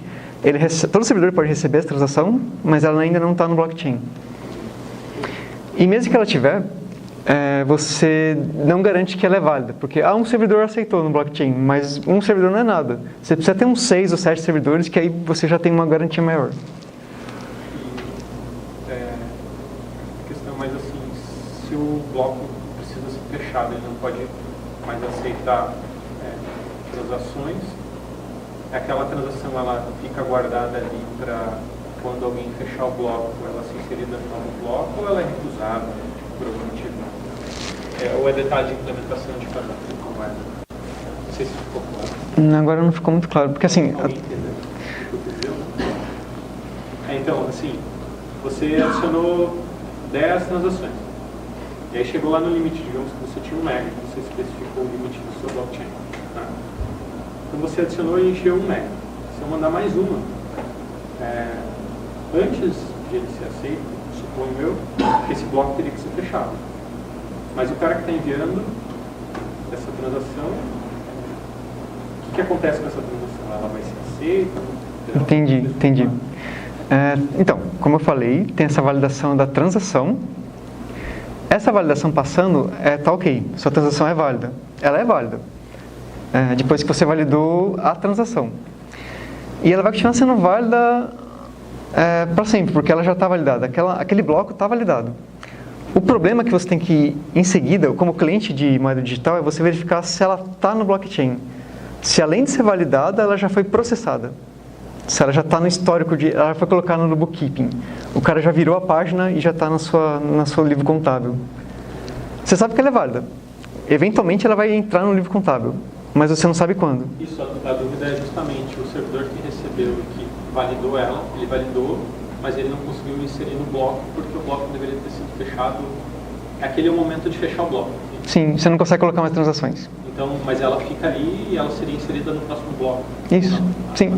Speaker 1: Todo servidor pode receber essa transação, mas ela ainda não está no blockchain. E mesmo que ela tiver, você não garante que ela é válida, porque um servidor aceitou no blockchain, mas um servidor não é nada. Você precisa ter uns 6 ou 7 servidores, que aí você já tem uma garantia maior.
Speaker 3: Questão mais assim, se o bloco precisa ser fechado, ele não pode mais aceitar transações, aquela transação ela fica guardada ali para quando alguém fechar o bloco, ela ser inserida no novo bloco, ou ela é recusada por algum motivo? Ou é detalhe de implementação de cada criptomoeda? Não sei se ficou claro.
Speaker 1: Agora não ficou muito claro, porque assim...
Speaker 3: Alguém entendeu? Então, assim, você adicionou 10 transações. E aí chegou lá no limite, digamos que você tinha 1 mega, que você especificou o limite do seu blockchain. Tá? Então você adicionou e encheu 1 mega. Se eu mandar mais uma, antes de ele ser aceito, suponho eu, que esse bloco teria que ser fechado. Mas o cara que está enviando essa transação, o que acontece com essa transação? Ela vai ser aceita?
Speaker 1: Entendi. Então, como eu falei, tem essa validação da transação. Essa validação passando, tá ok, sua transação é válida. Ela é válida. Depois que você validou a transação. E ela vai continuar sendo válida para sempre, porque ela já está validada. Aquele bloco está validado. O problema que você tem que, em seguida, como cliente de moeda digital, é você verificar se ela está no blockchain. Se além de ser validada, ela já foi processada. Se ela já está no histórico, ela foi colocada no bookkeeping. O cara já virou a página e já está na sua livro contábil. Você sabe que ela é válida. Eventualmente ela vai entrar no livro contábil, mas você não sabe quando.
Speaker 3: Isso, a dúvida é justamente o servidor que recebeu e que validou ela, ele validou, mas ele não conseguiu inserir no bloco, porque o bloco deveria ter sido fechado. Aquele é o momento de fechar o bloco.
Speaker 1: Sim, você não consegue colocar mais transações.
Speaker 3: Então, mas ela fica ali e ela seria inserida no próximo bloco.
Speaker 1: Isso, sim.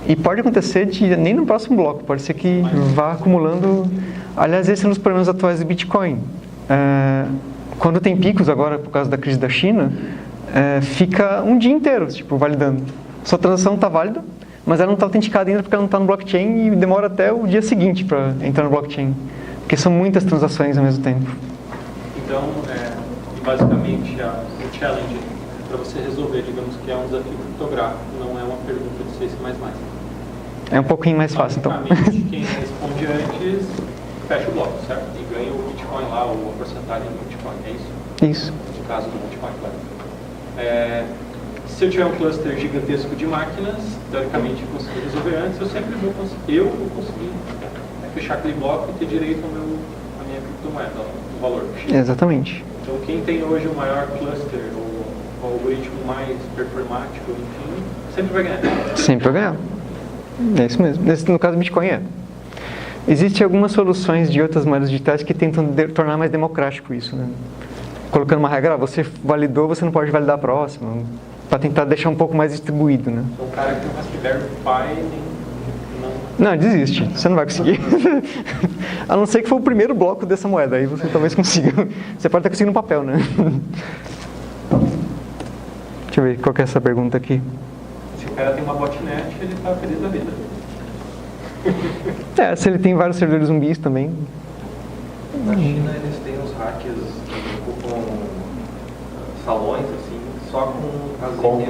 Speaker 1: E pode acontecer nem no próximo bloco, pode ser que vá acumulando. Aliás, esse é um dos problemas atuais do Bitcoin. Quando tem picos agora, por causa da crise da China, fica um dia inteiro, validando. Sua transação está válida, mas ela não está autenticada ainda porque ela não está no blockchain e demora até o dia seguinte para entrar no blockchain. Porque são muitas transações ao mesmo tempo.
Speaker 3: Então, basicamente, o challenge para você resolver, digamos que é um desafio criptográfico, não é uma pergunta de C++.
Speaker 1: É um pouquinho mais fácil, então.
Speaker 3: Basicamente, quem responde antes fecha o bloco, certo? E ganha o Bitcoin lá, ou a porcentagem do Bitcoin, é isso?
Speaker 1: Isso.
Speaker 3: No caso do Bitcoin, claro. Se eu tiver um cluster gigantesco de máquinas, teoricamente eu consigo resolver antes, eu sempre vou conseguir fechar aquele bloco e ter direito à minha criptomoeda, o valor.
Speaker 1: Exatamente.
Speaker 3: Então quem tem hoje o maior cluster, ou o algoritmo mais performático, enfim, sempre vai ganhar.
Speaker 1: Sempre vai ganhar. É isso mesmo. No caso do Bitcoin Existem algumas soluções de outras moedas digitais que tentam tornar mais democrático isso, né? Colocando uma regra, você validou, você não pode validar a próxima, para tentar deixar um pouco mais distribuído, né?
Speaker 3: Então o cara que tem um Raspberry Pi
Speaker 1: não, desiste, você não vai conseguir. A não ser que for o primeiro bloco dessa moeda, aí você talvez consiga. Você pode estar conseguindo no papel, né? Deixa eu ver qual que é essa pergunta aqui.
Speaker 3: Se o cara tem uma botnet, ele está feliz da vida.
Speaker 1: Se ele tem vários servidores zumbis também.
Speaker 2: Na China eles têm os hackers que ocupam salões assim, só com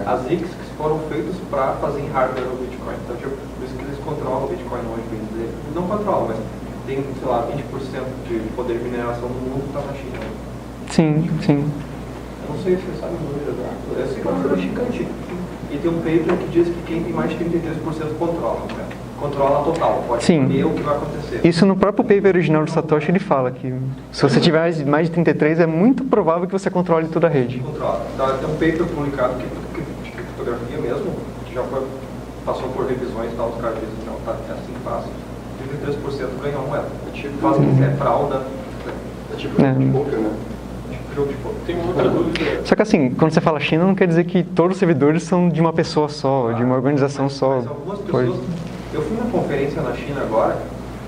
Speaker 2: as ICs que foram feitas para fazer em hardware o Bitcoin. Então, tipo, por isso que eles controlam o Bitcoin hoje, bem dizer. Eles não controlam, mas tem, sei lá, 20% de poder de mineração do mundo está na China.
Speaker 1: Sim, sim.
Speaker 2: Eu não sei se você sabe o número exato. Eu sei que é um número gigante. E tem um paper que diz que quem tem mais de 33% controla, né? Controla total, pode saber o que vai acontecer.
Speaker 1: Isso no próprio paper original do Satoshi ele fala que se você tiver mais de 33 é muito provável que você controle toda a rede.
Speaker 2: Controla. Então, tem um paper publicado de criptografia mesmo, que já passou por revisões e tal, os caras dizem que não, tá, é assim que faz. 33% ganha uma moeda. É tipo, faz frauda, é tipo jogo de poker, né? Jogo de poker.
Speaker 3: Tem uma outra dúvida.
Speaker 1: Só que assim, quando você fala China, não quer dizer que todos os servidores são de uma pessoa só, de uma organização só.
Speaker 2: Mas algumas pessoas... Eu fui numa conferência na China agora,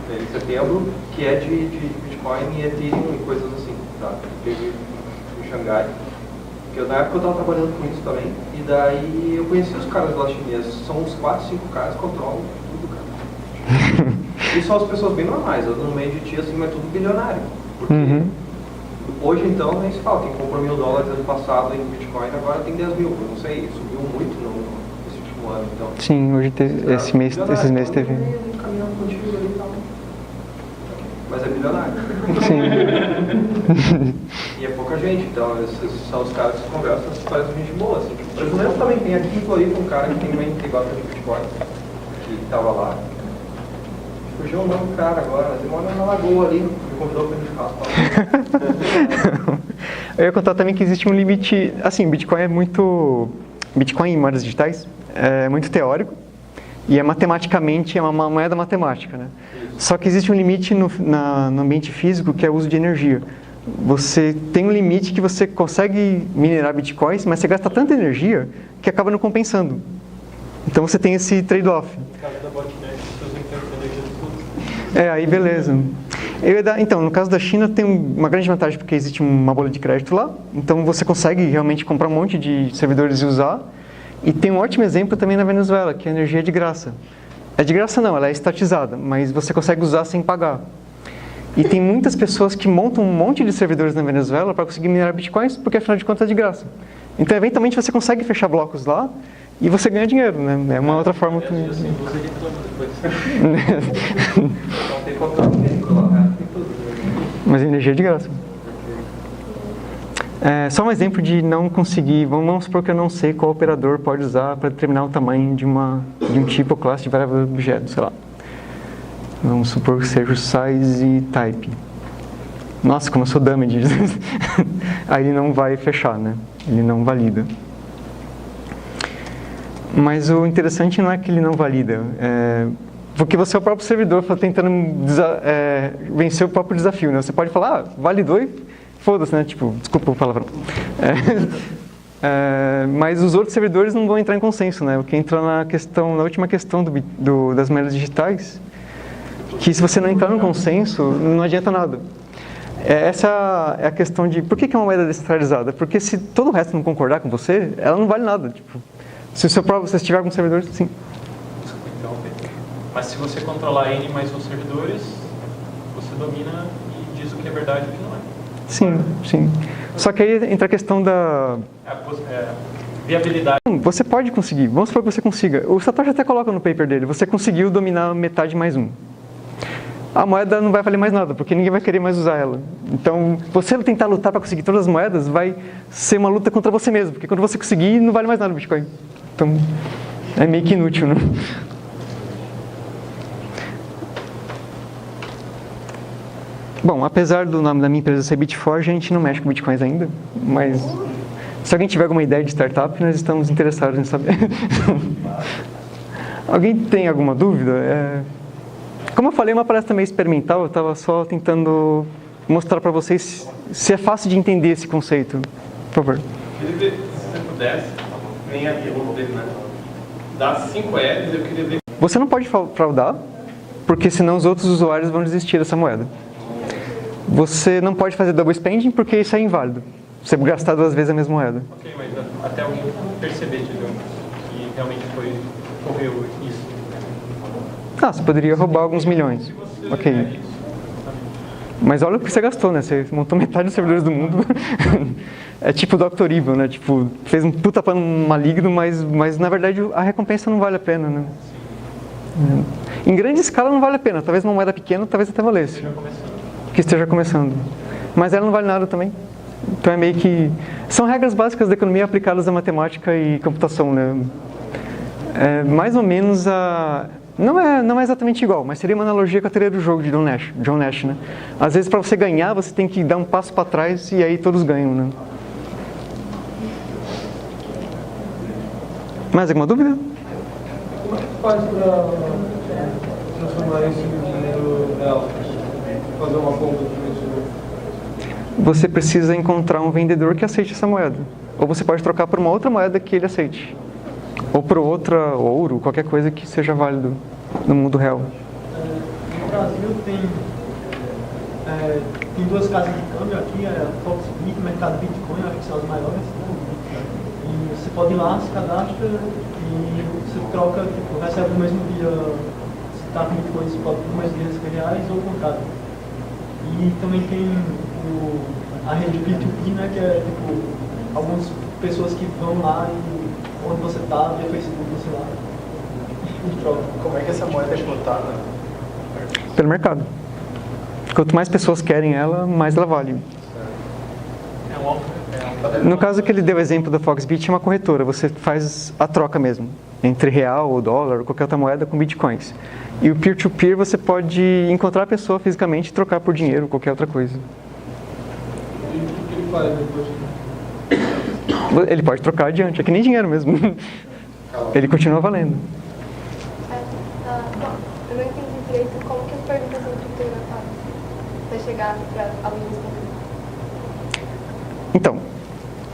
Speaker 2: em setembro, que é de Bitcoin e Ethereum e coisas assim, tá? Teve em Xangai. Na época eu estava trabalhando com isso também, e daí eu conheci os caras lá chineses, são uns 4, 5 caras que controlam tudo, cara. E são as pessoas bem normais, eu no meio de ti assim, mas tudo bilionário. Porque hoje então nem se fala, quem comprou $1.000 ano passado em Bitcoin, agora tem 10 mil, eu não sei, subiu muito nesse último ano, então.
Speaker 1: Sim, hoje teve, esses meses teve.
Speaker 2: Caminhando contigo ali e tal. Mas é bilionário.
Speaker 1: Sim.
Speaker 2: E é pouca gente, então esses são os caras que conversam, essas histórias de gente boa, assim. Por exemplo, também tem aqui em Floripa um cara que tem uma incubadora de Bitcoin, que estava lá. Fugiu o nome do cara agora, mas ele mora na lagoa ali, me convidou para ir de churrasco.
Speaker 1: Eu ia contar também que existe um limite, assim, Bitcoin e moedas digitais é muito teórico e é matematicamente, é uma moeda matemática, né? Só que existe um limite no ambiente físico que é o uso de energia. Você tem um limite que você consegue minerar bitcoins, mas você gasta tanta energia que acaba não compensando. Então você tem esse trade-off.
Speaker 3: No caso da botnet, as pessoas não têm energia de tudo.
Speaker 1: Aí beleza. Então, no caso da China tem uma grande vantagem porque existe uma bolha de crédito lá. Então você consegue realmente comprar um monte de servidores e usar. E tem um ótimo exemplo também na Venezuela, que a energia é de graça. É de graça não, ela é estatizada, mas você consegue usar sem pagar. E tem muitas pessoas que montam um monte de servidores na Venezuela para conseguir minerar bitcoins, porque afinal de contas é de graça. Então, eventualmente, você consegue fechar blocos lá e você ganha dinheiro, né? É uma outra forma também.
Speaker 3: Assim, você reclama depois.
Speaker 2: Então tem controle dentro lá, né? Tem tudo.
Speaker 1: Mas a energia é de graça. Só um exemplo de não conseguir, vamos supor que eu não sei qual operador pode usar para determinar o tamanho de um tipo ou classe de variável objeto, sei lá. Vamos supor que seja o size e type. Nossa, como eu sou dummy, aí ele não vai fechar, né? Ele não valida. Mas o interessante não é que ele não valida, porque você é o próprio servidor tentando vencer o próprio desafio, né? Você pode falar, validou e foda-se, né? Tipo, desculpa o palavrão. Mas os outros servidores não vão entrar em consenso, né? O que entra na última questão das moedas digitais, que se você não entrar no consenso, não adianta nada. Essa é a questão de por que é uma moeda descentralizada? Porque se todo o resto não concordar com você, ela não vale nada. Tipo, se você tiver algum servidor, sim.
Speaker 3: Mas se você controlar N mais uns servidores, você domina e diz o que é verdade e o que não é.
Speaker 1: Sim, sim. Só que aí entra a questão da
Speaker 3: viabilidade.
Speaker 1: Você pode conseguir, vamos supor que você consiga. O Satoshi até coloca no paper dele, você conseguiu dominar metade mais um. A moeda não vai valer mais nada, porque ninguém vai querer mais usar ela. Então, você tentar lutar para conseguir todas as moedas vai ser uma luta contra você mesmo, porque quando você conseguir, não vale mais nada o Bitcoin. Então, é meio que inútil, né? Bom, apesar do nome da minha empresa ser Bitforge, a gente não mexe com Bitcoins ainda, mas se alguém tiver alguma ideia de startup, nós estamos interessados em saber. Alguém tem alguma dúvida? Como eu falei, é uma palestra meio experimental, eu estava só tentando mostrar para vocês se é fácil de entender esse conceito. Por favor.
Speaker 3: Se você pudesse, nem aqui, eu vou ver, né? Dar 5 L's, eu queria ver.
Speaker 1: Você não pode fraudar, porque senão os outros usuários vão desistir dessa moeda. Você não pode fazer double spending, porque isso é inválido. você gastar 2 vezes a mesma moeda.
Speaker 3: Ok, mas até alguém perceber, digamos, que realmente ocorreu isso.
Speaker 1: Você poderia roubar alguns milhões.
Speaker 3: Se você
Speaker 1: Ok.
Speaker 3: é isso,
Speaker 1: Mas olha o que você gastou, né? Você montou metade dos servidores do mundo. É tipo o Dr. Evil, né? Tipo, fez um puta plano maligno, mas na verdade a recompensa não vale a pena, né? Em grande escala não vale a pena. Talvez uma moeda pequena, talvez até valesse. Que esteja começando. Mas ela não vale nada também. Então é meio que... São regras básicas da economia aplicadas à matemática e computação, né? É mais ou menos a... Não é exatamente igual, mas seria uma analogia com a teoria do jogo de John Nash, né? Às vezes, para você ganhar, você tem que dar um passo para trás e aí todos ganham, né? Mais alguma dúvida?
Speaker 4: Como é que faz para transformar isso em dinheiro real? Fazer uma compra de dinheiro?
Speaker 1: Você precisa encontrar um vendedor que aceite essa moeda. Ou você pode trocar por uma outra moeda que ele aceite. Ou por outra, ouro, qualquer coisa que seja válido no mundo real.
Speaker 4: No Brasil tem 2 casas de câmbio aqui, a Foxbit e o Mercado Bitcoin, acho que são as maiores. E você pode ir lá, se cadastra e você troca, tipo, recebe no mesmo dia, se está com Bitcoin, você pode por mais dias reais ou o contrário. E também tem a rede P2P, né, que é tipo, algumas pessoas que vão lá e onde você está, via Facebook, sei lá, e troca.
Speaker 2: Como é que essa moeda é cotada?
Speaker 1: Pelo mercado. Quanto mais pessoas querem ela, mais ela vale. No caso que ele deu o exemplo da Foxbit, é uma corretora. Você faz a troca mesmo, entre real ou dólar ou qualquer outra moeda com bitcoins. E o peer-to-peer você pode encontrar a pessoa fisicamente e trocar por dinheiro ou qualquer outra coisa.
Speaker 4: E o que ele faz depois?
Speaker 1: Ele pode trocar adiante, é que nem dinheiro mesmo. Ele continua valendo.
Speaker 6: Eu não entendi direito como que as perguntas são criptografadas para chegar para alguém responder.
Speaker 1: Então,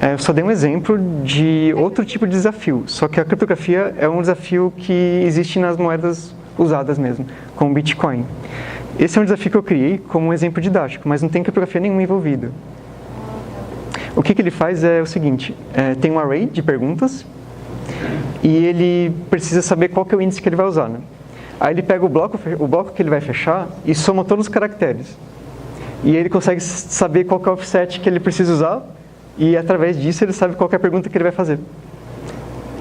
Speaker 1: eu só dei um exemplo de outro tipo de desafio, só que a criptografia é um desafio que existe nas moedas usadas mesmo, como Bitcoin. Esse é um desafio que eu criei como um exemplo didático, mas não tem criptografia nenhuma envolvida. O que ele faz é o seguinte, tem um array de perguntas e ele precisa saber qual que é o índice que ele vai usar, né? Aí ele pega o bloco que ele vai fechar e soma todos os caracteres. E ele consegue saber qual que é o offset que ele precisa usar e através disso ele sabe qual que é a pergunta que ele vai fazer.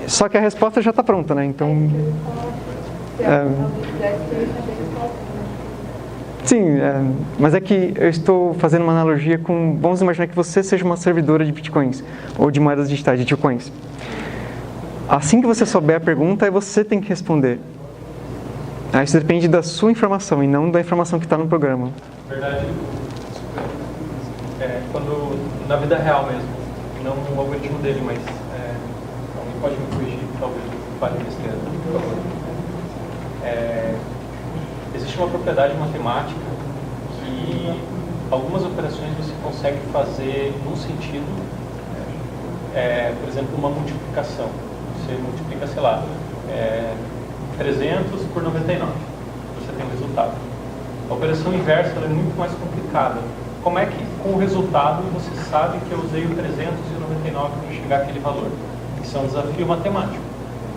Speaker 1: Só que a resposta já está pronta, né? Então... Sim, mas é que eu estou fazendo uma analogia com... Vamos imaginar que você seja uma servidora de bitcoins ou de moedas digitais, de altcoins. Assim que você souber a pergunta, aí você tem que responder. Isso depende da sua informação e não da informação que está no programa.
Speaker 3: Na verdade, quando na vida real mesmo, não o algoritmo dele, mas alguém pode me corrigir, talvez eu fale besteira, por favor. Existe uma propriedade matemática que algumas operações você consegue fazer num sentido, por exemplo, uma multiplicação. Você multiplica, sei lá, 300 por 99. Você tem um resultado. A operação inversa ela é muito mais complicada. Como é que, com o resultado, você sabe que eu usei o 399 para chegar àquele valor? Isso é um desafio matemático.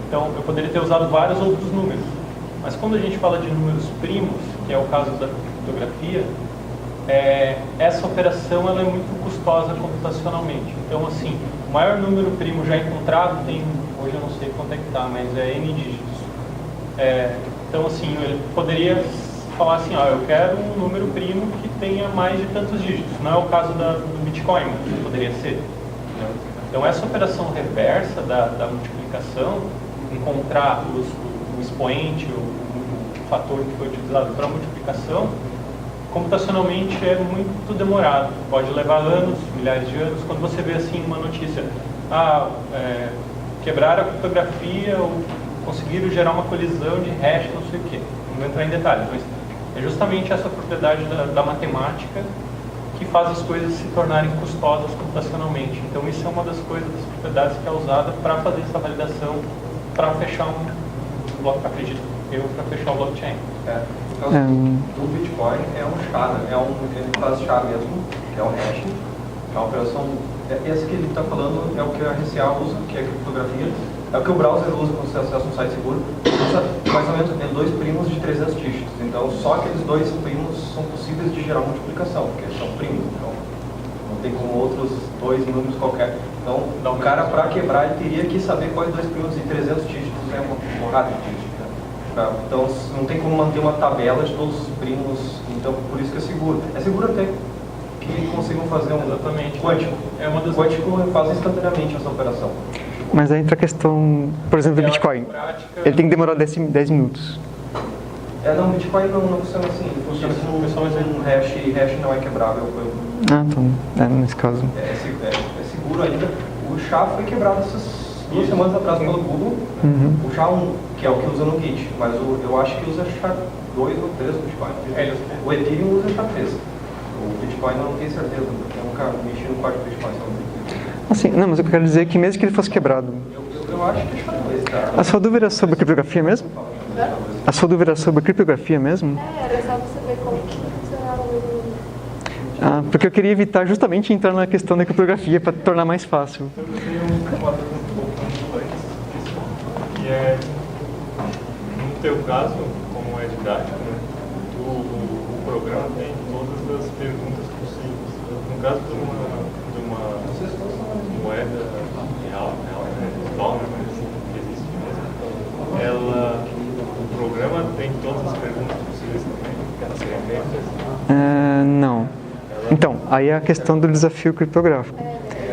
Speaker 3: Então, eu poderia ter usado vários outros números. Mas quando a gente fala de números primos, que é o caso da criptografia, essa operação ela é muito custosa computacionalmente. Então, assim, o maior número primo já encontrado tem, hoje eu não sei quanto é que está, mas é N dígitos. Então, assim, ele poderia falar assim, eu quero um número primo que tenha mais de tantos dígitos. Não é o caso do Bitcoin, mas poderia ser. Entendeu? Então, essa operação reversa da multiplicação, encontrar o expoente, o fator que foi utilizado para a multiplicação, computacionalmente é muito demorado. Pode levar anos, milhares de anos. Quando você vê assim uma notícia, quebraram a criptografia ou conseguiram gerar uma colisão de hash, não sei o quê. Não vou entrar em detalhes, mas é justamente essa propriedade da matemática que faz as coisas se tornarem custosas computacionalmente. Então isso é uma das propriedades que é usada para fazer essa validação, para fechar bloco, acredito eu, para fechar o blockchain.
Speaker 2: Então, o Bitcoin é um chá, né? Ele faz chá mesmo, que é um hash, é uma operação Esse que ele está falando é o que a RCA usa, que é a criptografia. É o que o browser usa quando você acessa um site seguro. Usa mais ou menos 2 primos de 300 dígitos. Então, só aqueles 2 primos são possíveis de gerar multiplicação, porque são primos. Então, não tem como outros 2 números qualquer. Então, o cara, para quebrar, ele teria que saber quais 2 primos de 300 dígitos é uma porrada de dígitos. Então, não tem como manter uma tabela de todos os primos. Então, por isso que é seguro. É seguro até que consigam fazer um quântico. Quântico faz instantaneamente essa operação.
Speaker 1: Mas aí entra a questão, por exemplo, do Bitcoin. Ele tem que demorar 10 minutos.
Speaker 2: Não, o Bitcoin não funciona assim. Ele funciona com um hash, e hash não é quebrável.
Speaker 1: Então, nesse caso.
Speaker 2: É seguro ainda. O SHA foi quebrado essas 2 semanas atrás pelo Google. O SHA-1, que é o que usa no Git. Mas eu acho que usa SHA-2 ou 3 no Bitcoin. O Ethereum usa SHA-3. O Bitcoin eu não tenho certeza, porque eu nunca mexi no código do Bitcoin.
Speaker 1: Assim, não, mas eu quero dizer que mesmo que ele fosse quebrado.
Speaker 2: Eu acho que é SHA-2, cara.
Speaker 1: A sua dúvida é sobre criptografia mesmo? A sua dúvida é sobre criptografia mesmo?
Speaker 6: Era só você ver como que funcionava mesmo.
Speaker 1: Porque eu queria evitar justamente entrar na questão da criptografia para tornar mais fácil.
Speaker 5: Eu tenho uma dúvida um pouco antes, que é, no teu caso, como é didático, né, o programa tem todas as perguntas possíveis. No caso de uma moeda real, dólar, que existe mesmo, o programa tem todas as perguntas possíveis também, que elas serem feitas.
Speaker 1: Não. Então, aí é a questão do desafio criptográfico.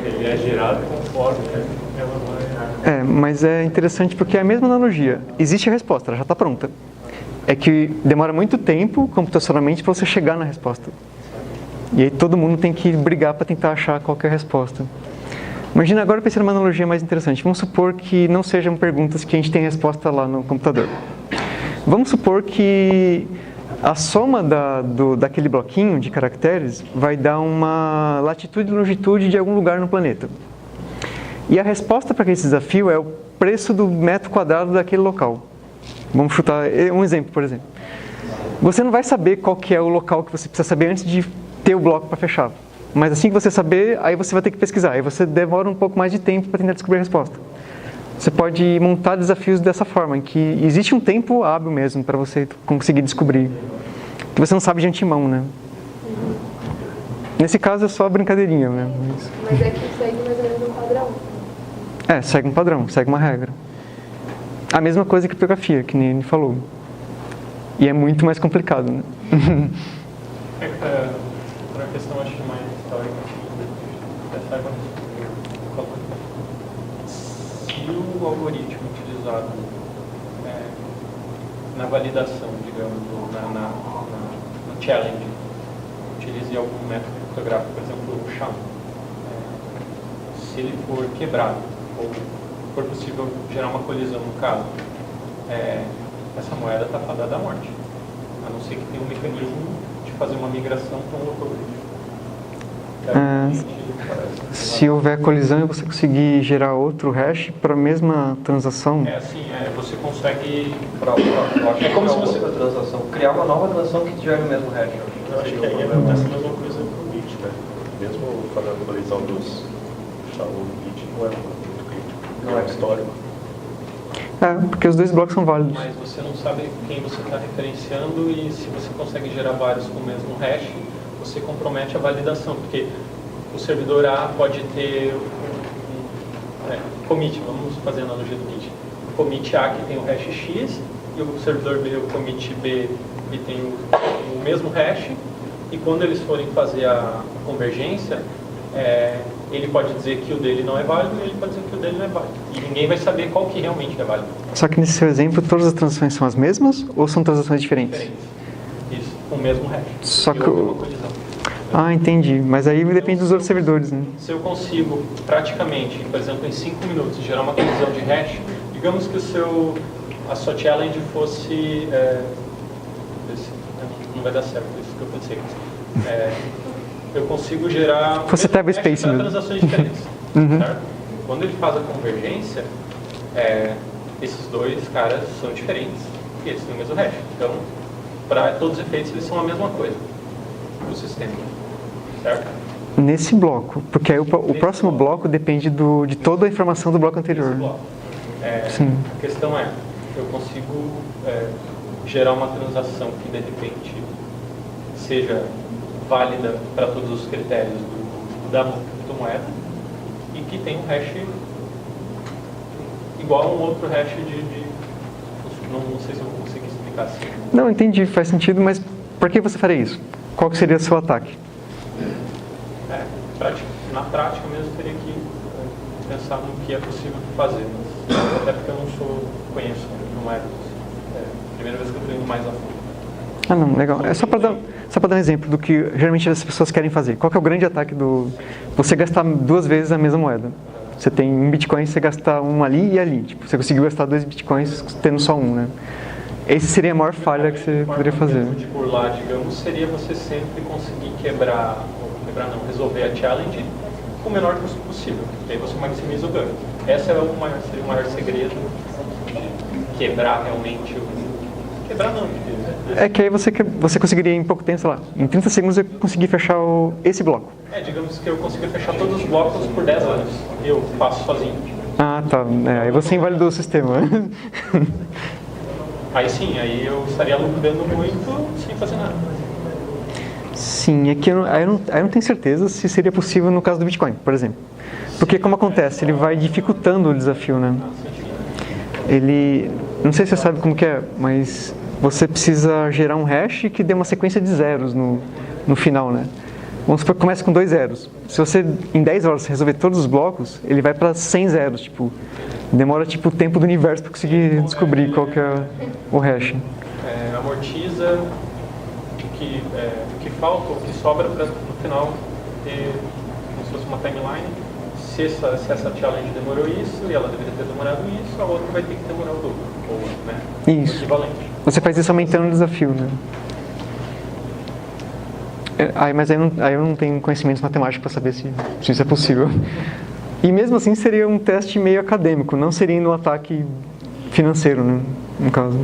Speaker 5: Ele é gerado conforme ela vai...
Speaker 1: Mas é interessante porque é a mesma analogia. Existe a resposta, ela já está pronta. É que demora muito tempo computacionalmente para você chegar na resposta. E aí todo mundo tem que brigar para tentar achar qual que é a resposta. Imagina agora, pensando numa analogia mais interessante. Vamos supor que não sejam perguntas que a gente tem resposta lá no computador. Vamos supor que a soma daquele bloquinho de caracteres vai dar uma latitude e longitude de algum lugar no planeta. E a resposta para aquele desafio é o preço do metro quadrado daquele local. Vamos chutar um exemplo, por exemplo. Você não vai saber qual que é o local que você precisa saber antes de ter o bloco para fechar. Mas assim que você saber, aí você vai ter que pesquisar. Aí você demora um pouco mais de tempo para tentar descobrir a resposta. Você pode montar desafios dessa forma, em que existe um tempo hábil mesmo para você conseguir descobrir. Que você não sabe de antemão, né? Nesse caso é só brincadeirinha, né?
Speaker 6: Mas é que segue mais ou menos um padrão.
Speaker 1: Segue um padrão, segue uma regra. A mesma coisa que criptografia, que nem ele falou. E é muito mais complicado, né?
Speaker 3: Outra questão, acho que mais histórica, se o algoritmo utilizado na validação, digamos, no challenge, utilize algum método criptográfico, por exemplo, o SHA, se ele for quebrado, ou for possível gerar uma colisão no caso, essa moeda está fadada à morte, a não ser que tenha um mecanismo de fazer uma migração para um outro algoritmo.
Speaker 1: Se houver colisão e você conseguir gerar outro hash para a mesma transação?
Speaker 3: Você consegue...
Speaker 2: É como se você da transação, criar uma nova transação que gere o mesmo hash.
Speaker 5: Eu acho que aí acontece a mesma coisa com o Git, né? Mesmo fazendo a colisão dos Git, não é muito crítico, não é histórico.
Speaker 1: Porque os 2 blocos são válidos.
Speaker 3: Mas você não sabe quem você está referenciando e se você consegue gerar vários com o mesmo hash, você compromete a validação, porque o servidor A pode ter commit, vamos fazer a analogia do Git. O commit A que tem o hash X e o servidor B, o commit B, que tem o mesmo hash, e quando eles forem fazer a convergência, ele pode dizer que o dele não é válido e ele pode dizer que o dele não é válido. E ninguém vai saber qual que realmente é válido.
Speaker 1: Só que nesse seu exemplo, todas as transações são as mesmas ou são transações diferentes?
Speaker 3: Isso, com o mesmo hash.
Speaker 1: Só que
Speaker 3: uma colisão.
Speaker 1: Entendi. Mas aí depende dos outros servidores, né?
Speaker 3: Se eu consigo, praticamente, por exemplo, em 5 minutos, gerar uma colisão de hash, digamos que a sua challenge fosse... não vai dar certo, isso que eu pensei. Eu consigo gerar...
Speaker 1: Fosse Tablespace mesmo.
Speaker 3: Transações diferentes. Certo? Quando ele faz a convergência, esses 2 caras são diferentes e eles têm o mesmo hash. Então, para todos os efeitos, eles são a mesma coisa do sistema. Certo?
Speaker 1: Nesse bloco, porque aí o próximo bloco depende de toda a informação do bloco anterior.
Speaker 3: Esse bloco.
Speaker 1: Sim.
Speaker 3: A questão é, eu consigo gerar uma transação que de repente seja válida para todos os critérios da criptomoeda e que tem um hash igual a um outro hash não sei se eu vou conseguir explicar assim.
Speaker 1: Não, entendi, faz sentido, mas por que você faria isso? Qual que seria o seu ataque?
Speaker 3: Na prática mesmo teria que pensar no que é possível fazer, mas até porque eu não conheço, não é a primeira vez que eu estou indo mais a fundo.
Speaker 1: Ah, não, legal. É só para dar um exemplo do que geralmente as pessoas querem fazer. Qual que é o grande ataque do... Você gastar 2 vezes a mesma moeda. Você tem um Bitcoin, você gasta um ali e ali. Tipo, você conseguiu gastar 2 Bitcoins tendo só um, né? Esse seria a maior falha que você poderia fazer.
Speaker 3: De burlar, digamos, seria você sempre conseguir resolver a challenge com o menor custo possível. E aí você maximiza o ganho. Esse seria o maior segredo de quebrar realmente Quebrar não,
Speaker 1: É que aí você conseguiria em pouco tempo, sei lá, em 30 segundos eu consegui fechar esse bloco.
Speaker 3: Digamos que eu consegui fechar todos os blocos por 10 anos. Eu faço sozinho.
Speaker 1: Ah, tá. Aí você invalidou o sistema.
Speaker 3: Aí sim, aí eu estaria lucrando muito sem fazer nada.
Speaker 1: Sim, é que eu não tenho certeza se seria possível no caso do Bitcoin, por exemplo. Porque como acontece, ele vai dificultando o desafio, né? Ele, não sei se você sabe como que é, mas você precisa gerar um hash que dê uma sequência de zeros no final, né? Vamos supor que comece com 2 zeros. Se você, em 10 horas, resolver todos os blocos, ele vai para 100 zeros, tipo, demora tipo o tempo do universo para conseguir descobrir qual que é o hash.
Speaker 3: Amortiza o que falta, o que sobra para no final ter como se fosse uma timeline. Se essa challenge demorou isso e ela deveria ter demorado isso, a outra vai ter que demorar o dobro, ou, né?
Speaker 1: Isso.
Speaker 3: O equivalente.
Speaker 1: Você faz isso aumentando o desafio, né? Mas aí eu não tenho conhecimentos matemáticos para saber se isso é possível. E mesmo assim seria um teste meio acadêmico, não seria um ataque financeiro, né, no caso.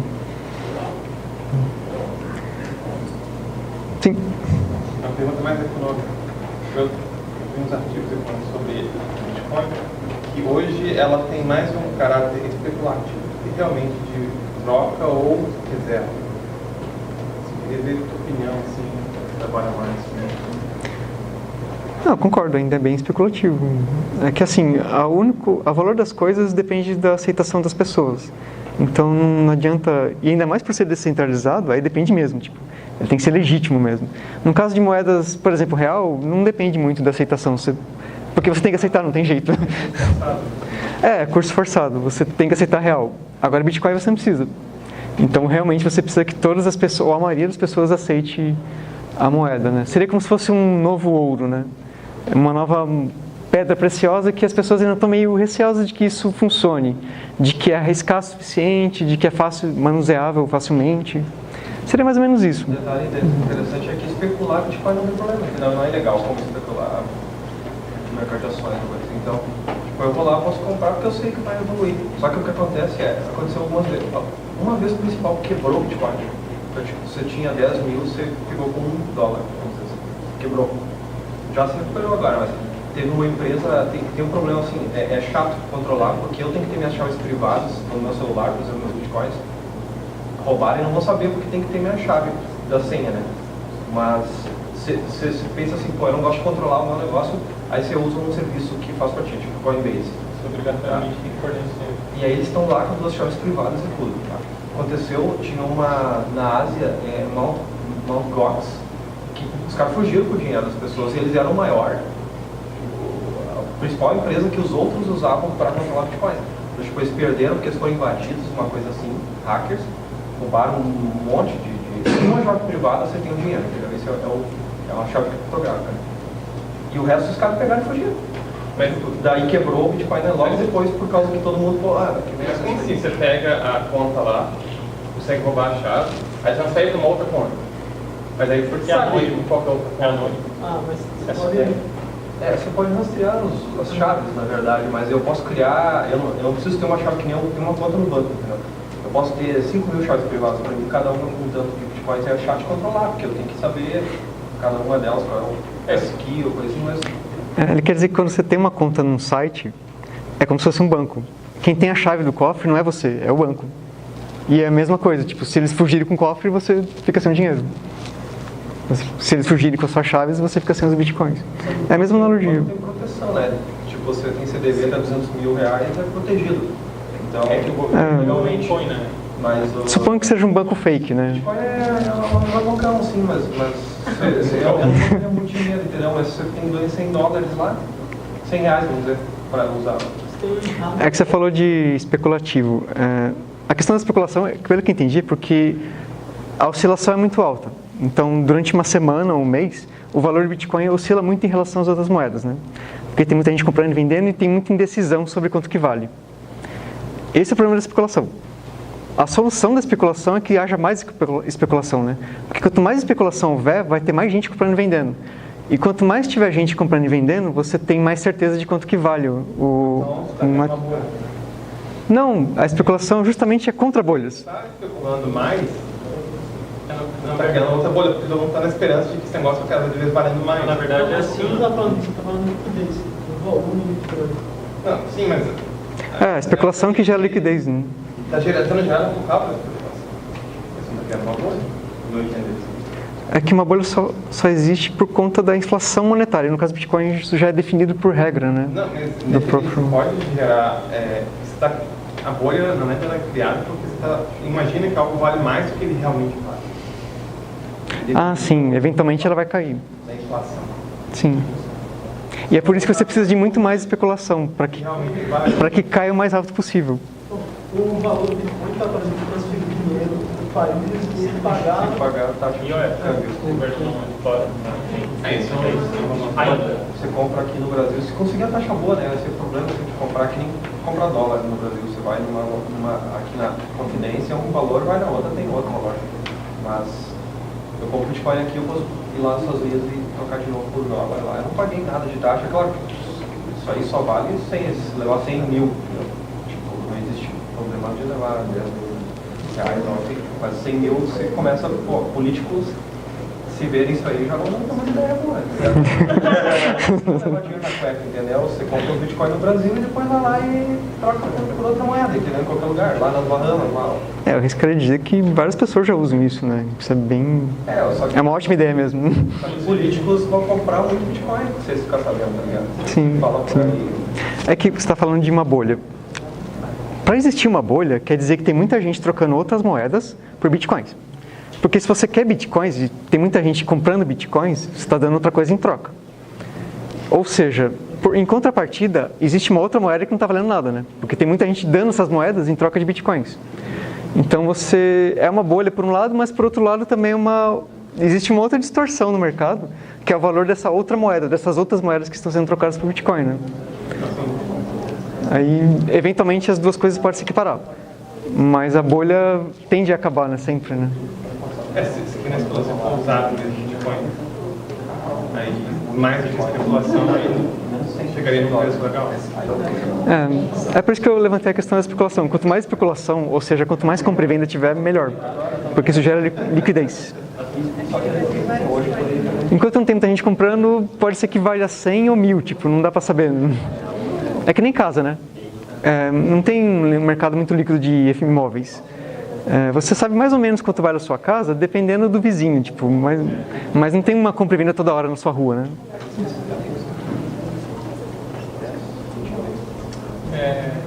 Speaker 1: Sim.
Speaker 2: Uma pergunta mais econômica. Eu vi uns artigos falando sobre Bitcoin, que hoje ela tem mais um caráter especulativo, e realmente de troca ou reserva. Eu queria ver a tua opinião, assim, trabalha mais. Né?
Speaker 1: Não, concordo, ainda é bem especulativo. É que assim, o valor das coisas depende da aceitação das pessoas. Então não adianta, e ainda mais por ser descentralizado, aí depende mesmo, tipo, ele tem que ser legítimo mesmo. No caso de moedas, por exemplo, real, não depende muito da aceitação, porque você tem que aceitar, não tem jeito. Curso forçado, você tem que aceitar real. Agora Bitcoin você não precisa. Então realmente você precisa que todas as pessoas, ou a maioria das pessoas aceite a moeda, né? Seria como se fosse um novo ouro, né? Uma nova pedra preciosa que as pessoas ainda estão meio receosas de que isso funcione, de que é arriscado o suficiente, de que é fácil, manuseável facilmente. Seria mais ou menos isso.
Speaker 2: Um detalhe interessante é que especular Bitcoin não tem problema, não é legal como especular no mercado de ações. Então, eu vou lá, posso comprar porque eu sei que vai evoluir. Só que o que acontece aconteceu algumas vezes. Uma vez o principal quebrou o Bitcoin. Então, você tinha 10 mil, você ficou com $1, vamos dizer assim. Quebrou. Já se recuperou agora, mas teve uma empresa, tem um problema assim, é chato controlar, porque eu tenho que ter minhas chaves privadas no meu celular, por exemplo, meus bitcoins, roubarem e não vou saber porque tem que ter minha chave da senha, né? Mas você pensa assim, eu não gosto de controlar o meu negócio, aí você usa um serviço que faz pra ti, tipo Coinbase.
Speaker 3: Você obrigatoriamente tem que fornecer.
Speaker 2: E aí eles estão lá com 2 chaves privadas e tudo. Tá? Aconteceu, tinha uma na Ásia, Mt. Gox, que os caras fugiram com o dinheiro das pessoas e eles eram o maior. A principal empresa que os outros usavam para controlar Bitcoin. Então, tipo, eles perderam porque eles foram invadidos, uma coisa assim, hackers, roubaram um monte de uma chave privada, você tem o dinheiro, entendeu? Esse é uma chave criptográfica. E o resto os caras pegaram e fugiram. Mas daí quebrou o Bitcoin logo depois por causa que todo mundo falou,
Speaker 3: Mas como assim? Você pega a conta lá, consegue roubar a chave, aí você vai sair de uma outra conta. Mas aí porque é anônimo, qual que é o conta? É anônimo.
Speaker 4: Mas
Speaker 2: você pode rastrear as chaves, na verdade, mas eu posso criar, eu não preciso ter uma chave que nem eu tenho uma conta no banco, entendeu? Eu posso ter 5.000 chaves privadas para mim, cada uma com um tanto de bitcoins, é chato de controlar, porque eu tenho que saber cada uma delas qual é o esqui ou coisa assim, mas
Speaker 1: Ele quer dizer que quando você tem uma conta num site, é como se fosse um banco. Quem tem a chave do cofre não é você, é o banco. E é a mesma coisa, tipo, se eles fugirem com o cofre, você fica sem o dinheiro. Se eles fugirem com as suas chaves, você fica sem os bitcoins. É a mesma analogia.
Speaker 2: tem proteção, né? Tipo, você tem CDB até 200 mil reais, é protegido. Então,
Speaker 3: É que o governo legalmente põe, né?
Speaker 2: mas o
Speaker 1: Suponho que seja um banco fake, né?
Speaker 2: Bitcoin é um bancão, sim, mas é muito dinheiro, entendeu? Mas você tem $100 lá, R$100, vamos dizer, para usar.
Speaker 1: É que você falou de especulativo. A questão da especulação, pelo que eu entendi, é porque a oscilação é muito alta. Então, durante uma semana ou um mês, o valor do Bitcoin oscila muito em relação às outras moedas, né? Porque tem muita gente comprando e vendendo e tem muita indecisão sobre quanto que vale. Esse é o problema da especulação. A solução da especulação é que haja mais especulação, né? Porque quanto mais especulação houver, vai ter mais gente comprando e vendendo. E quanto mais tiver gente comprando e vendendo, você tem mais certeza de quanto que vale Não, a especulação justamente é contra bolhas.
Speaker 5: Está especulando mais, não está criando outra bolha, porque todo mundo está na esperança de que esse negócio cada vez valendo mais.
Speaker 3: Na verdade é assim.
Speaker 4: Você está falando de liquidez, do volume de Bitcoin.
Speaker 5: Não, sim, mas...
Speaker 1: A especulação que gera liquidez, né?
Speaker 5: Está sendo gerado por causa da especulação. Você não está criando uma bolha? Não entendo isso.
Speaker 1: É que uma bolha só existe por conta da inflação monetária. No caso do Bitcoin, isso já é definido por regra, né?
Speaker 5: Não, mas
Speaker 1: Do próprio...
Speaker 5: pode gerar... a bolha não é criada porque você imagina que algo vale mais do que ele realmente vale.
Speaker 1: Ah, sim. Eventualmente ela vai cair.
Speaker 5: Da inflação.
Speaker 1: Sim. E é por isso que você precisa de muito mais especulação, para que caia o mais rápido possível.
Speaker 4: O valor do Bitcoin está, por exemplo, transferir dinheiro do país e pagar...
Speaker 2: tem que pagar a taxa de câmbio.
Speaker 3: É isso.
Speaker 2: Você compra aqui no Brasil, se conseguir a taxa boa, né? Esse é o problema de comprar que nem comprar dólar no Brasil. Você vai aqui na Confidência, um valor, vai na outra, tem outro valor. Mas eu compro Bitcoin aqui, eu posso ir lá nos Estados Unidos e trocar de novo por dólar lá. Eu não paguei nada de taxa, claro que isso aí só vale se levar 100 mil. Tipo, não existe problema de levar 10 mil reais, não. Mas 100 mil você começa, políticos se verem isso aí já vão ter uma ideia boa. Você leva dinheiro na cueca, entendeu? Você compra o Bitcoin no Brasil e depois vai lá e troca por outra moeda, entendeu? Em qualquer lugar, lá nas Bahamas, lá.
Speaker 1: Eu arriscaria dizer que várias pessoas já usam isso, né? Isso é bem...
Speaker 2: Só que
Speaker 1: É uma ótima ideia mesmo.
Speaker 2: os políticos vão comprar muito Bitcoin, se vocês ficarem sabendo, tá ligado?
Speaker 1: Sim,
Speaker 2: Fala por aí.
Speaker 1: É que você está falando de uma bolha. Para existir uma bolha, quer dizer que tem muita gente trocando outras moedas por bitcoins. Porque se você quer bitcoins e tem muita gente comprando bitcoins, você está dando outra coisa em troca. Ou seja, em contrapartida, existe uma outra moeda que não está valendo nada, né? Porque tem muita gente dando essas moedas em troca de bitcoins. Então você é uma bolha por um lado, mas por outro lado também existe uma outra distorção no mercado, que é o valor dessa outra moeda, dessas outras moedas que estão sendo trocadas por bitcoin, né? Aí, eventualmente, as duas coisas podem se equiparar. Mas a bolha tende a acabar, né? Sempre, né?
Speaker 5: Se que na especulação for usado mesmo de Bitcoin, aí mais do que especulação, aí chegaria no preço legal.
Speaker 1: É por isso que eu levantei a questão da especulação. Quanto mais especulação, ou seja, quanto mais compra e venda tiver, melhor. Porque isso gera liquidez. Enquanto não tem muita gente comprando, pode ser que valha 100 ou 1000, tipo, não dá pra saber. É que nem casa, né? Não tem um mercado muito líquido de imóveis. Você sabe mais ou menos quanto vale a sua casa, dependendo do vizinho, tipo, mas não tem uma compra e venda toda hora na sua rua, né?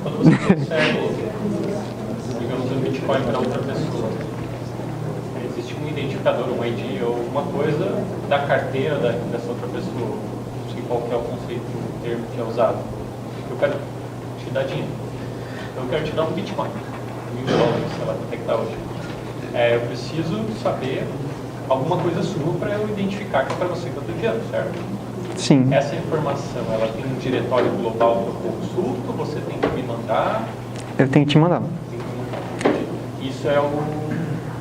Speaker 3: Quando você transfere, digamos, um Bitcoin para outra pessoa, existe um identificador, um ID ou alguma coisa da carteira dessa outra pessoa. Não sei qual que é o conceito, o termo que é usado. Eu quero te dar dinheiro. Eu quero te dar um Bitcoin. $1000, sei lá quanto é que está hoje. Eu preciso saber alguma coisa sua para eu identificar que é para você que eu estou enviando, certo?
Speaker 1: Sim.
Speaker 3: Essa informação, ela tem um diretório global que eu consulto, você tem que me mandar?
Speaker 1: Eu tenho que te mandar.
Speaker 3: Tem que me mandar. Isso é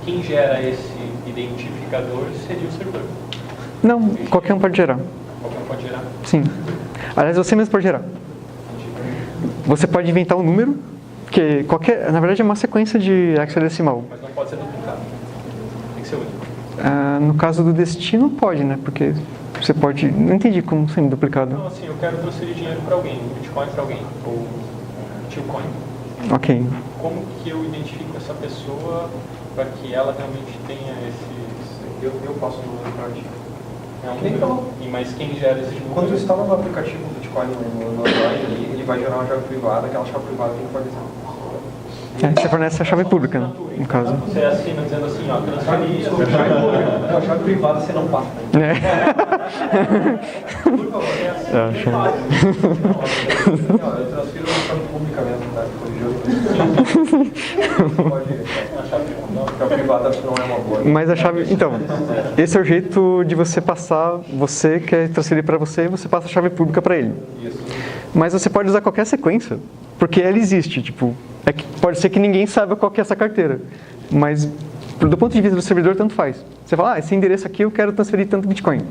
Speaker 3: quem gera esse identificador seria o servidor.
Speaker 1: Não, qualquer um pode gerar.
Speaker 3: Qualquer um pode gerar?
Speaker 1: Sim. Aliás, você mesmo pode gerar. Você pode inventar um número, que na verdade é uma sequência de hexadecimal.
Speaker 3: Mas não pode ser duplicado. Tem que ser único.
Speaker 1: No caso do destino, pode, né? Porque Você pode... Não entendi como sendo duplicado.
Speaker 3: Então, assim, eu quero transferir dinheiro para alguém, Bitcoin para alguém, ou Bitcoin.
Speaker 1: Ok.
Speaker 3: Como que eu identifico essa pessoa para que ela realmente tenha esses...
Speaker 2: Eu passo no Android.
Speaker 3: É mas quem gera esse número?
Speaker 2: Quando você instala no aplicativo do Bitcoin no Android, ele vai gerar uma chave privada, aquela chave privada tem que fornecer.
Speaker 1: Você fornece a chave pública, no caso.
Speaker 3: Você assina dizendo assim, ó, transferir...
Speaker 2: A chave privada você não passa. Por favor, eu transfiro na chave pública mesmo, tá? A chave privada não é uma boa.
Speaker 1: Mas a chave... Então, esse é o jeito de você passar... Você quer transferir para você, você passa a chave pública para ele.
Speaker 2: Isso.
Speaker 1: Mas você pode usar qualquer sequência, porque ela existe, tipo... É que pode ser que ninguém saiba qual que é essa carteira, mas do ponto de vista do servidor, tanto faz. Você fala, esse endereço aqui eu quero transferir tanto Bitcoin.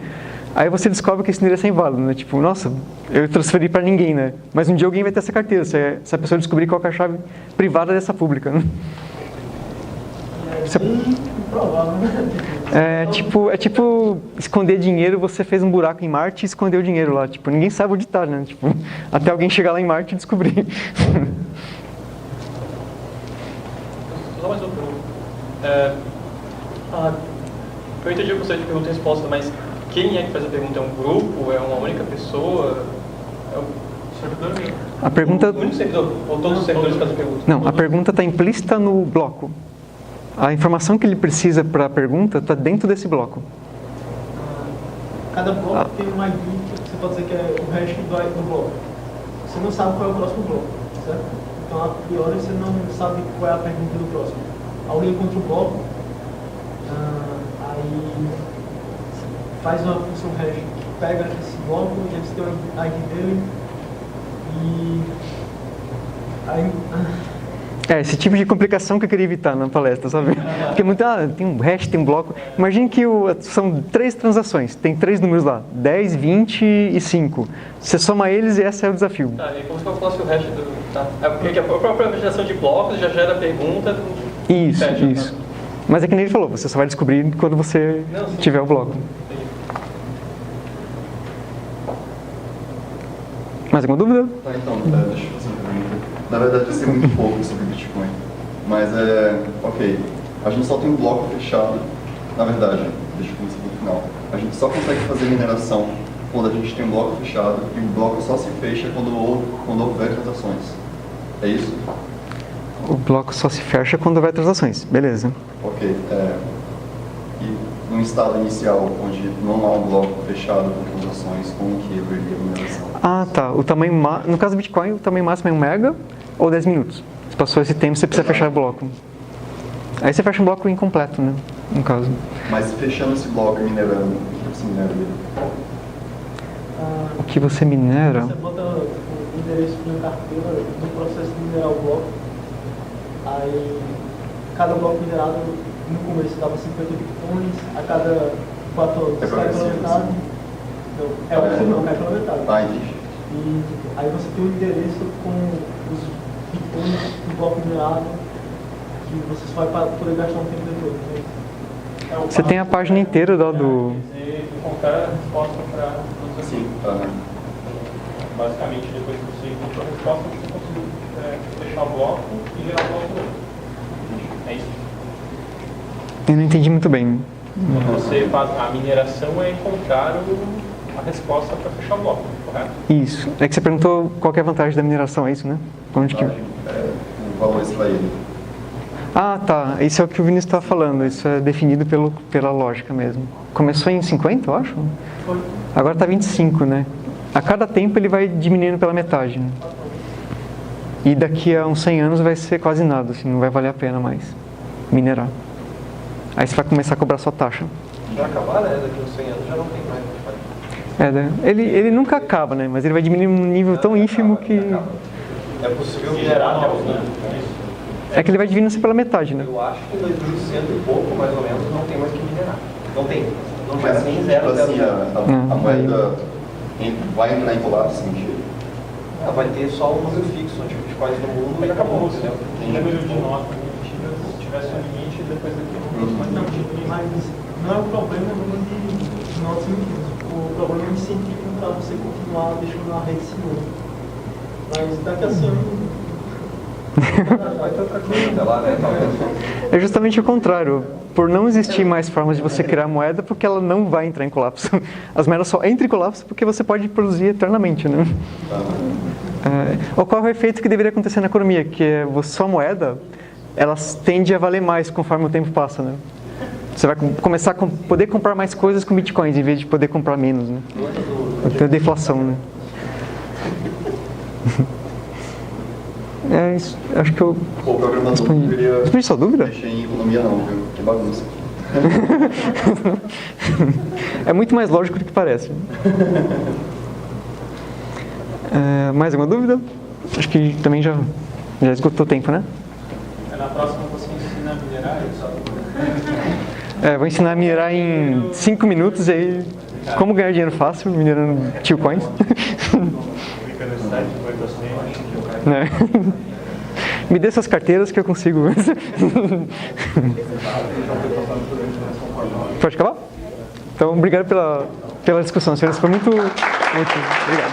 Speaker 1: Aí você descobre que esse endereço é inválido, né? Tipo, nossa, eu transferi para ninguém, né? Mas um dia alguém vai ter essa carteira, se a pessoa descobrir qual que é a chave privada dessa pública, né?
Speaker 4: É bem improvável, né?
Speaker 1: É tipo esconder dinheiro, você fez um buraco em Marte e escondeu o dinheiro lá. Tipo, ninguém sabe onde está, né? Tipo, até alguém chegar lá em Marte e descobrir.
Speaker 3: Só mais uma pergunta. Eu entendi o conceito de pergunta e resposta, mas quem é que faz a pergunta? É um grupo? É uma única pessoa? É o servidor mesmo?
Speaker 1: A pergunta...
Speaker 3: O único servidor? Ou todos os servidores fazem a pergunta?
Speaker 1: Não, a pergunta está implícita no bloco. A informação que ele precisa para a pergunta está dentro desse bloco.
Speaker 4: Cada bloco tem um ID, que você pode dizer que é o hash do bloco. Você não sabe qual é o próximo bloco, certo? Então, a priori, você não sabe qual é a pergunta do próximo. Alguém encontra o bloco, aí faz uma função hash que pega esse bloco e aí você tem o ID dele e aí...
Speaker 1: Esse tipo de complicação que eu queria evitar na palestra, sabe? Porque tem um hash, tem um bloco. Imagine que são 3 transações, tem 3 números lá, 10, 20 e 5. Você soma eles e esse é o desafio.
Speaker 3: Tá, e como se eu falasse o hash do... Tá. É porque a própria geração de blocos já gera a pergunta...
Speaker 1: Isso,
Speaker 3: fecha,
Speaker 1: isso.
Speaker 3: Tá?
Speaker 1: Mas é que nem ele falou, você só vai descobrir quando você tiver o bloco. Mais alguma dúvida?
Speaker 7: Então, deixa eu fazer uma pergunta. Na verdade, eu sei muito pouco sobre Bitcoin, mas ok, a gente só tem um bloco fechado, na verdade, deixa eu começar do final, a gente só consegue fazer mineração quando a gente tem um bloco fechado e o bloco só se fecha quando houver transações, é isso?
Speaker 1: O bloco só se fecha quando houver transações, beleza.
Speaker 7: Ok, e no estado inicial, onde não há um bloco fechado com transações, como que haveria mineração?
Speaker 1: Ah, tá. O tamanho no caso do Bitcoin, o tamanho máximo é 1 mega ou 10 minutos. Se passou esse tempo, você precisa fechar o bloco. Aí você fecha um bloco incompleto, né? No caso.
Speaker 7: Mas fechando esse bloco e minerando, o que você minera dele?
Speaker 1: O que você minera?
Speaker 4: Você bota o endereço na carteira do processo de minerar o bloco. Aí, cada bloco minerado, no começo dava 50 bitcoins, a cada 4 horas cai pela metade. Não, cai pela metade.
Speaker 7: Entendi.
Speaker 4: E aí você tem um endereço com os bitcoins do bloco minerado, que você só vai poder gastar um tempo depois. Né?
Speaker 1: Você tem a página inteira do...
Speaker 3: encontrar a resposta para todos os
Speaker 7: Sim,
Speaker 3: basicamente, depois que você encontrou a resposta, você conseguiu fechar o bloco e gerar o bloco novo. É isso.
Speaker 1: Eu não entendi muito bem.
Speaker 3: Quando você faz a mineração, é encontrar a resposta para fechar o bloco, correto?
Speaker 1: Isso. É que você perguntou qual que é a vantagem da mineração, é isso, né? Onde que...
Speaker 7: o valor extraído.
Speaker 1: Ah, tá. Isso é o que o Vinícius está falando. Isso é definido pela lógica mesmo. Começou em 50, eu acho? Agora está 25, né? A cada tempo ele vai diminuindo pela metade. Né? E daqui a uns 100 anos vai ser quase nada, assim, não vai valer a pena mais minerar. Aí você vai começar a cobrar sua taxa.
Speaker 2: Já acabar, né? Daqui a uns 100 anos já não tem mais.
Speaker 1: Né? Ele nunca acaba, né? Mas ele vai diminuir num nível tão ínfimo que...
Speaker 2: É possível minerar até os anos.
Speaker 1: É que ele vai diminuindo pela metade, né?
Speaker 2: Eu acho que em 2100 e pouco, mais ou menos, não tem mais que minerar. Não tem. Não gera nem zero,
Speaker 7: Tipo assim,
Speaker 2: zero.
Speaker 7: a moeda vai entrar em colapso, mentira.
Speaker 2: Ela vai ter só um número fixo de bitcoins no mundo e acabou, entendeu?
Speaker 3: O número de notas emitidas, se tivesse um limite, depois daquilo,
Speaker 4: Mas não é o problema do número de notas emitidas. o programa incentiva para você continuar deixando a rede sinuosa. Mas daqui a 100 anos
Speaker 2: Vai ter outra coisa até lá, né?
Speaker 1: É justamente o contrário. Por não existir mais formas de você criar moeda, porque ela não vai entrar em colapso. As moedas só entram em colapso porque você pode produzir eternamente, né? Ocorre o efeito que deveria acontecer na economia, que é sua moeda, ela tende a valer mais conforme o tempo passa, né? Você vai começar a poder comprar mais coisas com bitcoins, em vez de poder comprar menos, né? Então, deflação, né? É isso, acho que eu
Speaker 7: Pô, o programador não queria
Speaker 1: respondi sua dúvida?
Speaker 7: mexer em economia não, viu? Que bagunça.
Speaker 1: É muito mais lógico do que parece. Mais alguma dúvida? Acho que também já esgotou o tempo, né?
Speaker 3: Na próxima você ensina a minerar, sabe?
Speaker 1: Vou ensinar a minerar em 5 minutos e aí como ganhar dinheiro fácil minerando Tio Coins.
Speaker 5: Clica no site, vai para cima,
Speaker 1: Né? Me dê suas carteiras que eu consigo. Pode acabar? Então, obrigado pela discussão, senhores. Foi muito útil. Obrigado.